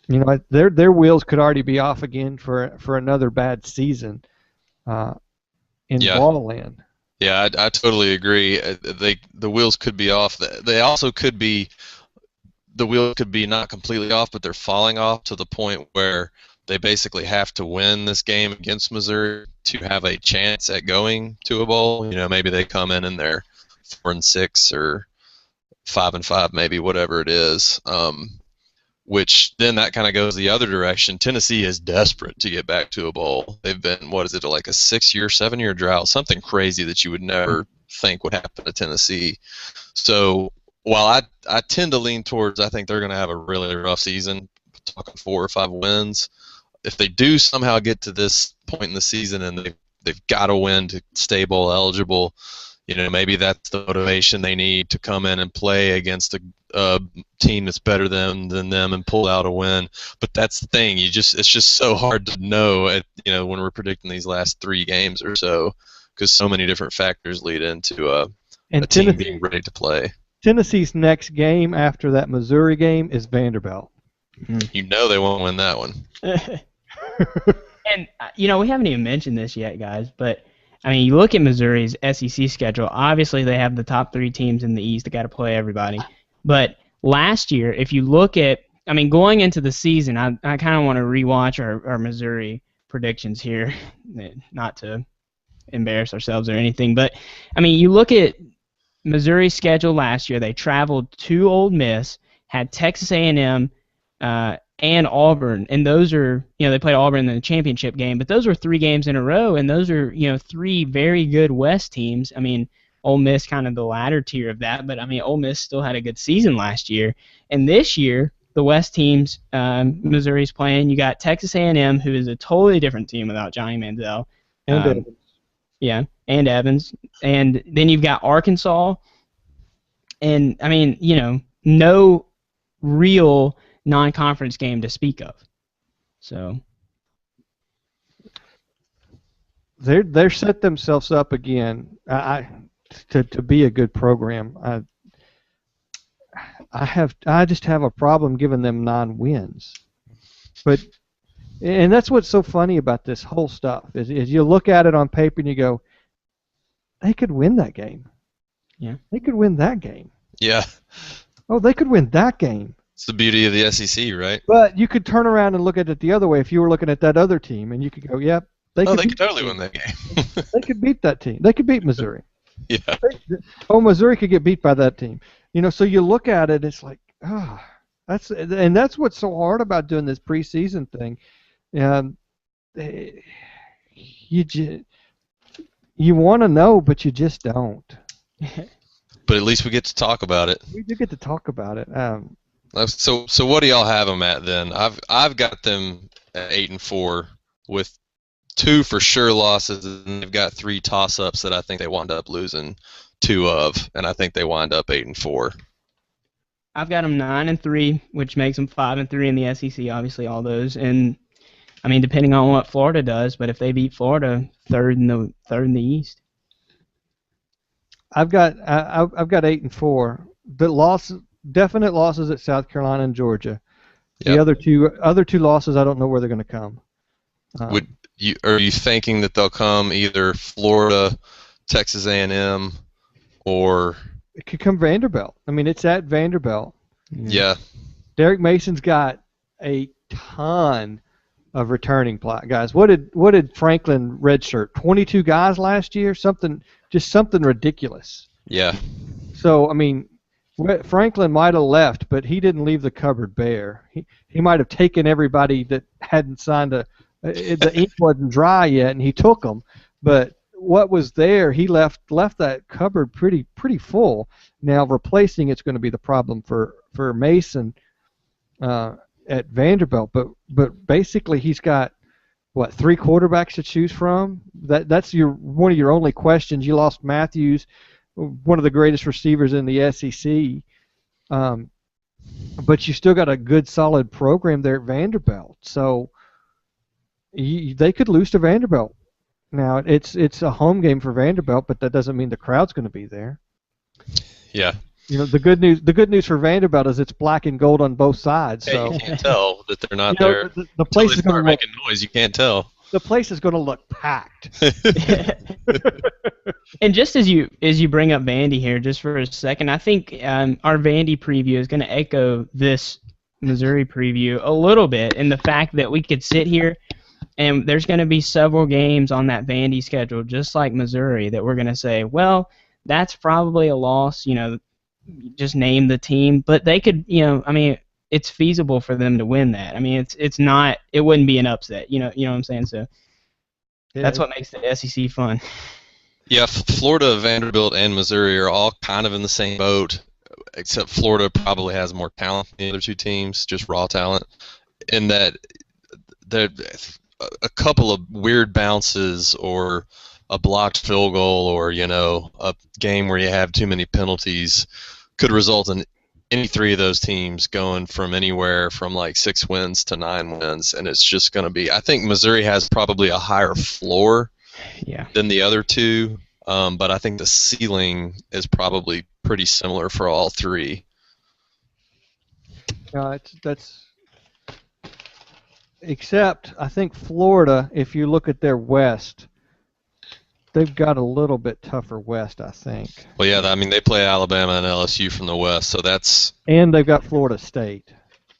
Speaker 1: You know, their wheels could already be off again for another bad season in ball land.
Speaker 3: Yeah, I totally agree. The wheels could be off. They also could be the wheel could be not completely off, but they're falling off to the point where they basically have to win this game against Missouri to have a chance at going to a bowl. You know, maybe they come in and they're 4-6 or 5-5, maybe whatever it is. which then that kind of goes the other direction. Tennessee is desperate to get back to a bowl. They've been, what is it, like a 6-year, 7-year drought, something crazy that you would never think would happen to Tennessee. So while I tend to lean towards, I think they're going to have a really rough season, talking 4 or 5 wins. If they do somehow get to this point in the season and they've got to win to stay bowl eligible, maybe that's the motivation they need to come in and play against a team that's better than them and pull out a win. But that's the thing, it's just so hard to know when we're predicting these last 3 games or so, because so many different factors lead into a team being ready to play.
Speaker 1: Tennessee's next game after that Missouri game is Vanderbilt.
Speaker 3: They won't win that one.
Speaker 2: And we haven't even mentioned this yet, guys, but I mean, you look at Missouri's SEC schedule. Obviously, they have the top 3 teams in the East that got to play everybody. But last year, if you look at, going into the season, I kind of want to rewatch our Missouri predictions here, not to embarrass ourselves or anything. But you look at Missouri's schedule last year. They traveled to Ole Miss, had Texas A&M, and Auburn, and those are, they played Auburn in the championship game, but those were 3 games in a row, and those are, 3 very good West teams. Ole Miss kind of the latter tier of that, but Ole Miss still had a good season last year. And this year, the West teams, Missouri's playing. You got Texas A&M, who is a totally different team without Johnny Manziel.
Speaker 1: And Evans.
Speaker 2: Yeah, and Evans. And then you've got Arkansas, and no real non-conference game to speak of. So
Speaker 1: they're set themselves up again to be a good program. I just have a problem giving them 9 wins. And that's what's so funny about this whole stuff is you look at it on paper and you go, they could win that game.
Speaker 2: Yeah.
Speaker 1: They could win that game.
Speaker 3: Yeah.
Speaker 1: Oh, they could win that game.
Speaker 3: It's the beauty of the SEC, right?
Speaker 1: But you could turn around and look at it the other way if you were looking at that other team, and you could go, yep,
Speaker 3: they could totally win that game.
Speaker 1: They could beat that team. They could beat Missouri.
Speaker 3: Yeah.
Speaker 1: Missouri could get beat by that team. So you look at it, it's like, that's what's so hard about doing this preseason thing. You want to know, but you just don't.
Speaker 3: But at least we get to talk about it.
Speaker 1: We do get to talk about it.
Speaker 3: So what do y'all have them at then? I've got them at 8-4 with 2 for sure losses, and they've got 3 toss-ups that I think they wound up losing 2 of, and I think they wind up 8-4.
Speaker 2: I've got them 9-3, which makes them 5-3 in the SEC. Obviously, all those, and depending on what Florida does, but if they beat Florida, third in the East.
Speaker 1: I've got 8-4. The definite losses at South Carolina and Georgia.
Speaker 3: Yep.
Speaker 1: The other two losses, I don't know where they're going to come.
Speaker 3: Are you thinking that they'll come either Florida, Texas A&M, or
Speaker 1: it could come Vanderbilt? It's at Vanderbilt.
Speaker 3: Yeah.
Speaker 1: Derek Mason's got a ton of returning guys. What did Franklin redshirt? 22 guys last year? Something ridiculous.
Speaker 3: Yeah.
Speaker 1: So Franklin might have left, but he didn't leave the cupboard bare. He might have taken everybody that hadn't signed the ink wasn't dry yet, and he took them. But what was there, he left that cupboard pretty full. Now replacing it's going to be the problem for Mason at Vanderbilt. But basically he's got 3 quarterbacks to choose from. That's one of your only questions. You lost Matthews, one of the greatest receivers in the SEC, but you still got a good solid program there at Vanderbilt. So they could lose to Vanderbilt. Now it's a home game for Vanderbilt, but that doesn't mean the crowd's going to be there.
Speaker 3: Yeah.
Speaker 1: The good news for Vanderbilt is it's black and gold on both sides. So
Speaker 3: you can't tell that they're not there.
Speaker 1: The place is going to
Speaker 3: making noise. You can't tell.
Speaker 1: The place is going to look packed.
Speaker 2: And just as you bring up Vandy here, just for a second, I think our Vandy preview is going to echo this Missouri preview a little bit, in the fact that we could sit here and there's going to be several games on that Vandy schedule, just like Missouri, that we're going to say, well, that's probably a loss. Just name the team, but they could, it's feasible for them to win that. I mean, it's not. It wouldn't be an upset. You know what I'm saying? So that's what makes the SEC fun.
Speaker 3: Yeah, Florida, Vanderbilt, and Missouri are all kind of in the same boat, except Florida probably has more talent than the other two teams, just raw talent. In that, a couple of weird bounces or a blocked field goal or a game where you have too many penalties could result in any three of those teams going from anywhere from like 6 wins to 9 wins, and it's just going to be. I think Missouri has probably a higher floor than the other two, but I think the ceiling is probably pretty similar for all three.
Speaker 1: That's except I think Florida, if you look at their West, they've got a little bit tougher West, I think.
Speaker 3: Well, yeah, I mean they play Alabama and LSU from the West, so that's.
Speaker 1: And they've got Florida State.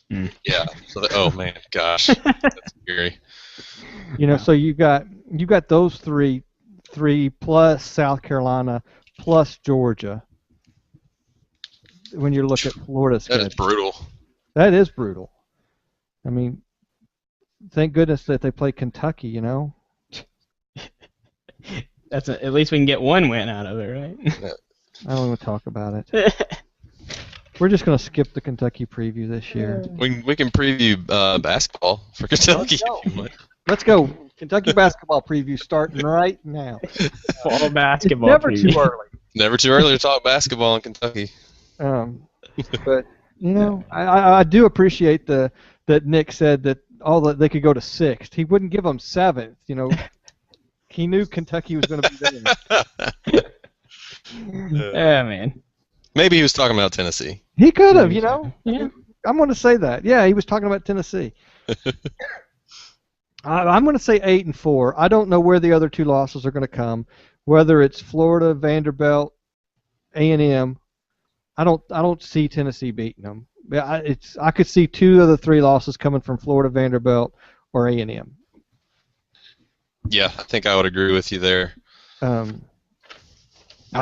Speaker 3: Yeah. So oh man, gosh, that's scary.
Speaker 1: So you got those three plus South Carolina plus Georgia. When you look at Florida's schedule,
Speaker 3: that is brutal.
Speaker 1: That is brutal. I mean, thank goodness that they play Kentucky.
Speaker 2: That's at least we can get one win out of it, right?
Speaker 1: I don't want to talk about it. We're just going to skip the Kentucky preview this year.
Speaker 3: We can preview basketball for Kentucky.
Speaker 1: Let's go. Kentucky basketball preview starting right now.
Speaker 2: Fall basketball.
Speaker 1: It's never too early.
Speaker 3: Never too early to talk basketball in Kentucky.
Speaker 1: But I do appreciate that Nick said that they could go to 6th. He wouldn't give them 7th. He knew Kentucky was going to be there.
Speaker 2: Yeah, man.
Speaker 3: Maybe he was talking about Tennessee.
Speaker 1: He could have,
Speaker 2: Yeah.
Speaker 1: I'm going to say that. Yeah, he was talking about Tennessee. I'm going to say 8-4. I don't know where the other 2 losses are going to come. Whether it's Florida, Vanderbilt, A&M, I don't see Tennessee beating them. I could see 2 of the 3 losses coming from Florida, Vanderbilt, or A&M.
Speaker 3: Yeah, I think I would agree with you there.
Speaker 1: I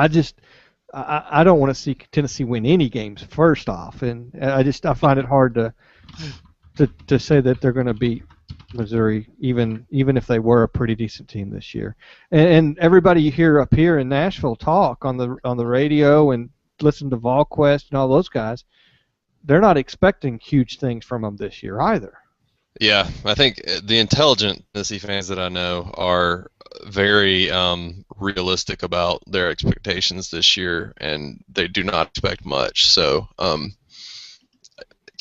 Speaker 1: don't want to see Tennessee win any games first off, and I find it hard to say that they're going to beat Missouri, even if they were a pretty decent team this year. And everybody you hear up here in Nashville talk on the radio and listen to VolQuest and all those guys, they're not expecting huge things from them this year either.
Speaker 3: Yeah, I think the intelligent Tennessee fans that I know are very realistic about their expectations this year, and they do not expect much. So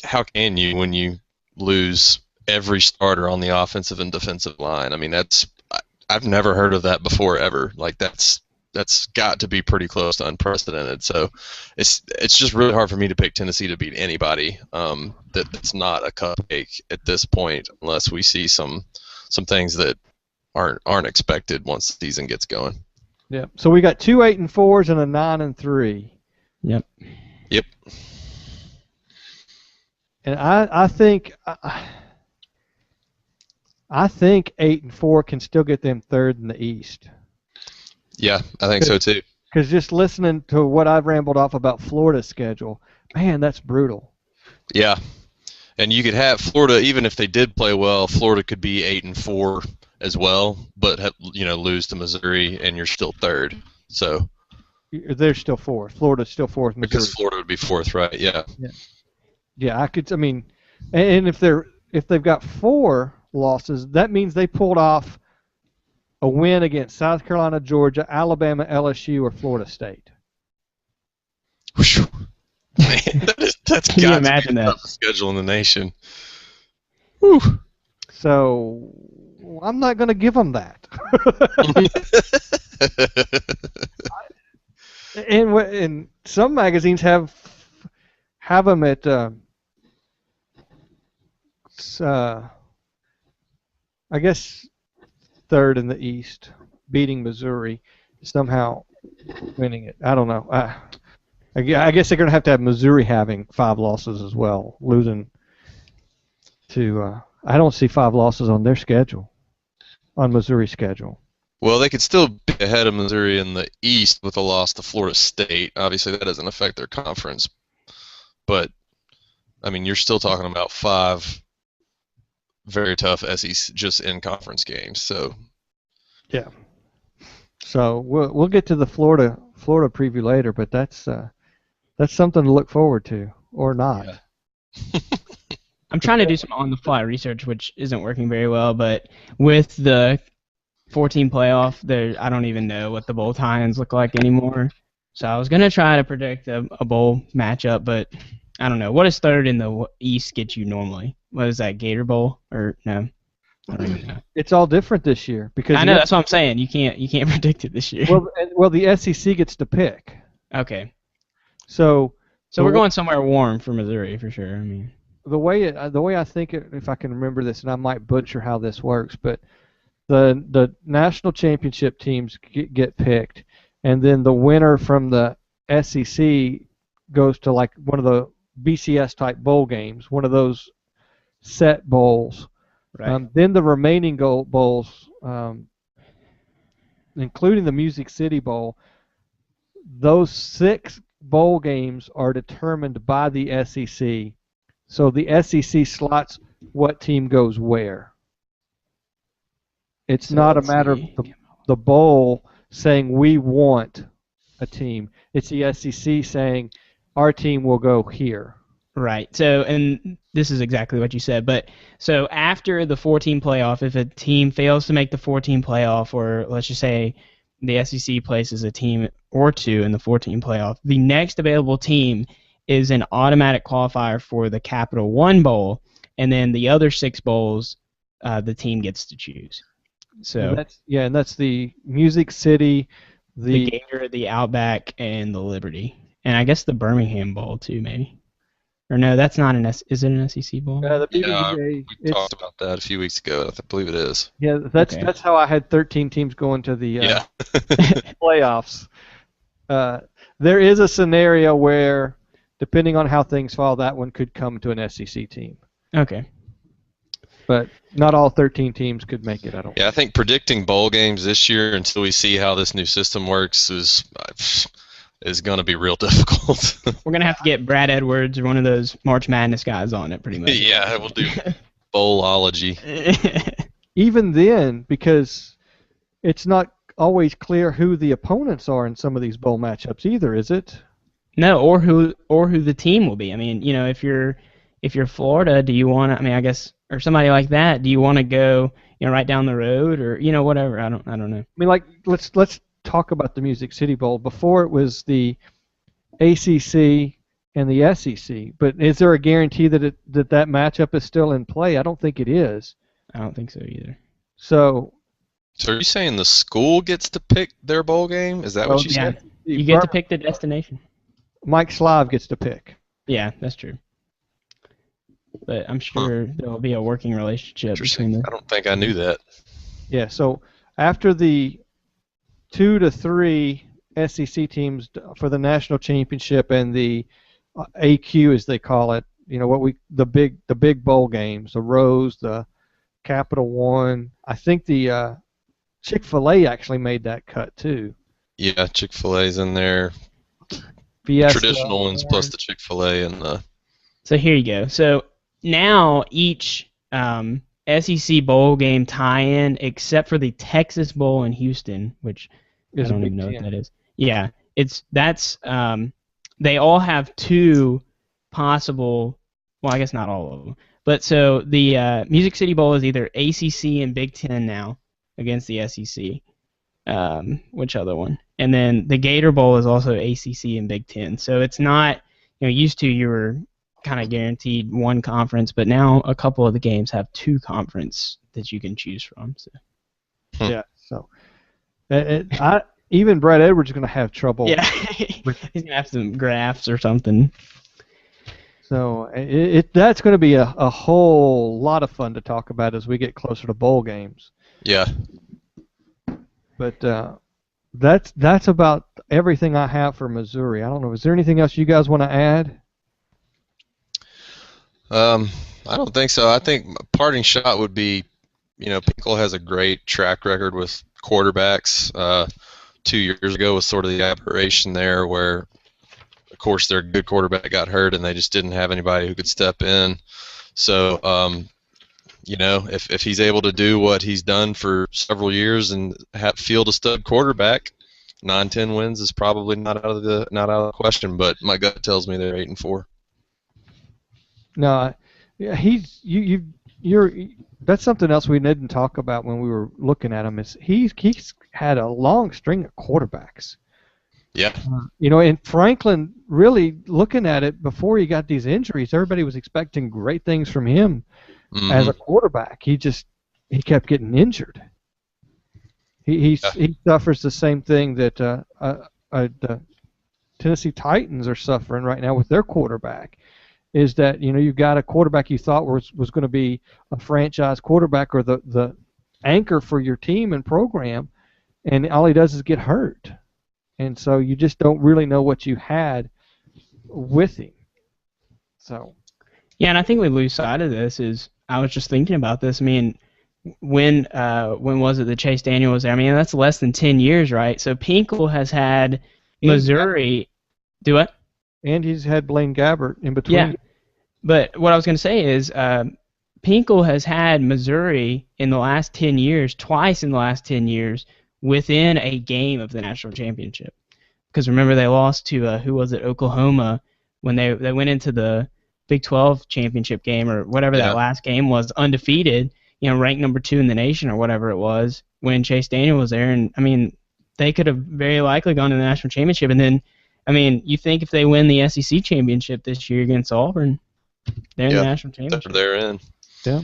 Speaker 3: how can you when you lose every starter on the offensive and defensive line? I mean, I've never heard of that before ever. Like that's got to be pretty close to unprecedented. So it's just really hard for me to pick Tennessee to beat anybody that's not a cupcake at this point, unless we see some things that aren't expected once the season gets going.
Speaker 1: Yeah. So we got 2 8-4s and a 9-3.
Speaker 2: Yep.
Speaker 3: Yep.
Speaker 1: And I think 8-4 can still get them 3rd in the East.
Speaker 3: Yeah, I think so too.
Speaker 1: Because just listening to what I've rambled off about Florida's schedule, man, that's brutal.
Speaker 3: Yeah, and you could have Florida, even if they did play well, Florida could be 8-4 as well, but lose to Missouri, and you're still 3rd. So
Speaker 1: they're still 4th. Florida's still 4th. Missouri.
Speaker 3: Because Florida would be 4th, right? Yeah.
Speaker 1: Yeah, and if they've got 4 losses, that means they pulled off a win against South Carolina, Georgia, Alabama, LSU, or Florida State.
Speaker 3: Man, that's
Speaker 2: Can you imagine
Speaker 3: the
Speaker 2: that?
Speaker 3: toughest schedule in the nation.
Speaker 1: Whew. So I'm not going to give them that. and some magazines have them at I guess 3rd in the East, beating Missouri, somehow winning it. I don't know. I guess they're going to have Missouri having 5 losses as well, losing to. I don't see 5 losses on their schedule, on Missouri's schedule.
Speaker 3: Well, they could still be ahead of Missouri in the East with a loss to Florida State. Obviously, that doesn't affect their conference, but I mean, you're still talking about 5 very tough SEC just in conference games. So
Speaker 1: Yeah. So we'll get to the Florida preview later, but that's something to look forward to, or not.
Speaker 3: yeah.
Speaker 2: I'm trying to do some on-the-fly research, which isn't working very well. But with the 14 playoff, I don't even know what the bowl tie-ins look like anymore. So I was gonna try to predict a bowl matchup, but I don't know. What does third in the East get you normally? What is that, Gator Bowl or no? I don't even know.
Speaker 1: It's all different this year because
Speaker 2: I know that's what I'm saying. You can't predict it this year.
Speaker 1: Well, the SEC gets to pick.
Speaker 2: Okay.
Speaker 1: So
Speaker 2: we're going somewhere warm for Missouri for sure. I mean,
Speaker 1: the way I think it, if I can remember this, and I might butcher how this works, but the national championship teams get picked, and then the winner from the SEC goes to like one of the BCS type bowl games, one of those set bowls.
Speaker 2: right.
Speaker 1: Then the remaining bowls, including the Music City Bowl, those 6 bowl games are determined by the SEC. So the SEC slots what team goes where. It's not a matter of the bowl saying we want a team. It's the SEC saying our team will go here.
Speaker 2: Right. So, and this is exactly what you said. But so after the 14 playoff, if a team fails to make the 14 playoff, or let's just say the SEC places a team or two in the 14 playoff, the next available team is an automatic qualifier for the Capital One Bowl, and then the other 6 bowls, the team gets to choose. So
Speaker 1: and that's the Music City,
Speaker 2: the Gator, the Outback, and the Liberty, and I guess the Birmingham Bowl too, maybe. Or no, that's not is it an SEC bowl?
Speaker 1: The
Speaker 3: BBVA, we talked about that a few weeks ago. I believe it is.
Speaker 1: Yeah, that's how I had 13 teams going to the playoffs. There is a scenario where, depending on how things fall, that one could come to an SEC team.
Speaker 2: Okay.
Speaker 1: But not all 13 teams could make it, I don't think.
Speaker 3: Yeah, I think predicting bowl games this year until we see how this new system works is going to be real difficult.
Speaker 2: We're going to have to get Brad Edwards or one of those March Madness guys on it, pretty much.
Speaker 3: Yeah, we'll do bowlology.
Speaker 1: Even then, because it's not always clear who the opponents are in some of these bowl matchups either, is it?
Speaker 2: No, or who the team will be. I mean, if you're Florida, do you want to? I mean, I guess, or somebody like that, do you want to go, right down the road, or whatever? I don't know. I
Speaker 1: mean, like let's talk about the Music City Bowl. Before it was the ACC and the SEC, but is there a guarantee that that matchup is still in play? I don't think it is.
Speaker 2: I don't think so either.
Speaker 1: So
Speaker 3: are you saying the school gets to pick their bowl game? Is that what you said?
Speaker 2: You get to pick the destination.
Speaker 1: Mike Slav gets to pick.
Speaker 2: Yeah, that's true. But I'm sure there will be a working relationship between them.
Speaker 3: I don't think I knew that.
Speaker 1: Yeah, so after the 2 to 3 SEC teams for the national championship and the AQ, as they call it, the big bowl games, the Rose, the Capital One. I think the Chick-fil-A actually made that cut too.
Speaker 3: Yeah, Chick-fil-A's in there.
Speaker 1: Fiesta,
Speaker 3: traditional ones plus the Chick-fil-A and the.
Speaker 2: So here you go. So now each SEC bowl game tie-in, except for the Texas Bowl in Houston, which I don't even know what that is. Yeah, they all have 2 possible. Well, I guess not all of them. But so the Music City Bowl is either ACC and Big Ten now against the SEC. Which other one? And then the Gator Bowl is also ACC and Big Ten. So it's not, used to you were kind of guaranteed one conference, but now a couple of the games have 2 conference that you can choose from. So.
Speaker 1: Yeah. So even Brad Edwards is going to have trouble.
Speaker 2: Yeah. He's going to have some graphs or something.
Speaker 1: So that's going to be a whole lot of fun to talk about as we get closer to bowl games.
Speaker 3: Yeah.
Speaker 1: But that's about everything I have for Missouri. I don't know. Is there anything else you guys want to add?
Speaker 3: I don't think so. I think a parting shot would be, Pinkel has a great track record with quarterbacks. 2 years ago was sort of the aberration there where a course, their good quarterback got hurt, and they just didn't have anybody who could step in. So, you know, if he's able to do what he's done for several years and field a stud quarterback, 9-10 wins is probably not out of the question. But my gut tells me they're 8-4.
Speaker 1: No, yeah, you're. That's something else we didn't talk about when we were looking at him. Is he's had a long string of quarterbacks.
Speaker 3: Yeah.
Speaker 1: You know, and Franklin, really looking at it before he got these injuries, everybody was expecting great things from him as a quarterback. He kept getting injured. He suffers the same thing that the Tennessee Titans are suffering right now with their quarterback. Is that, you know, you got a quarterback you thought was going to be a franchise quarterback or the anchor for your team and program, and all he does is get hurt. And so you just don't really know what you had with him. So.
Speaker 2: Yeah, and I think we lose sight of this. I was just thinking about this. I mean, when was it that Chase Daniel was there? I mean, that's less than 10 years, right? So Pinkel has had Missouri. Do what?
Speaker 1: And he's had Blaine Gabbert in between.
Speaker 2: Yeah, but what I was going to say is Pinkel has had Missouri in the last 10 years, twice in the last 10 years, within a game of the national championship. Because remember, they lost to, who was it, Oklahoma, when they went into the Big 12 championship game or whatever that last game was, undefeated, you know, ranked number 2 in the nation or whatever it was, when Chase Daniel was there. And, I mean, they could have very likely gone to the national championship. And then, I mean, you think if they win the SEC championship this year against Auburn, they're in the national championship.
Speaker 3: They're in.
Speaker 1: Yeah.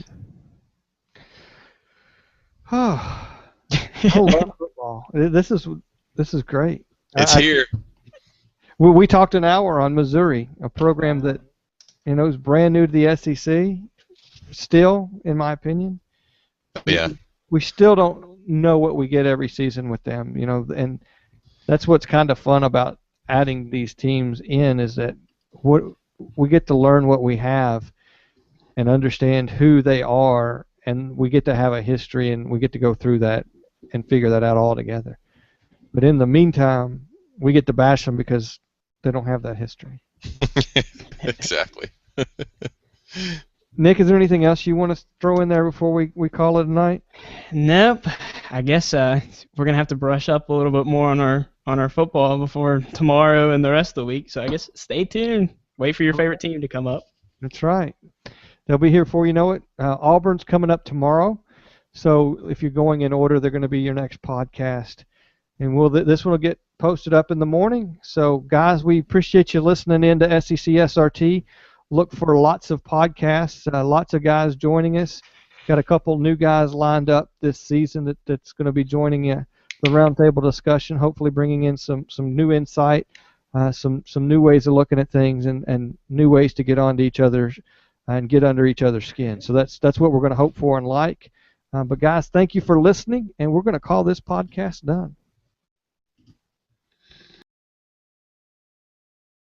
Speaker 1: I love football. This is great.
Speaker 3: It's here.
Speaker 1: We talked an hour on Missouri, a program that, you know, is brand new to the SEC. Still, in my opinion.
Speaker 3: Yeah.
Speaker 1: We still don't know what we get every season with them, you know, and that's what's kind of fun about adding these teams in, is that we get to learn what we have and understand who they are, and we get to have a history, and we get to go through that and figure that out all together. But in the meantime, we get to bash them because they don't have that history.
Speaker 3: Exactly.
Speaker 1: Nick, is there anything else you want to throw in there before we call it a night?
Speaker 2: Nope. I guess we're going to have to brush up a little bit more on our football before tomorrow and the rest of the week. So I guess stay tuned. Wait for your favorite team to come up. That's right. They'll be here before you know it. Auburn's coming up tomorrow. So if you're going in order, they're going to be your next podcast. And this one will get posted up in the morning. So, guys, we appreciate you listening in to SECSRT. Look for lots of podcasts, lots of guys joining us. Got a couple new guys lined up this season that's going to be joining the roundtable discussion, hopefully bringing in some new insight, some new ways of looking at things, and new ways to get onto each other and get under each other's skin. So that's what we're going to hope for and like. But, guys, thank you for listening, and we're going to call this podcast done.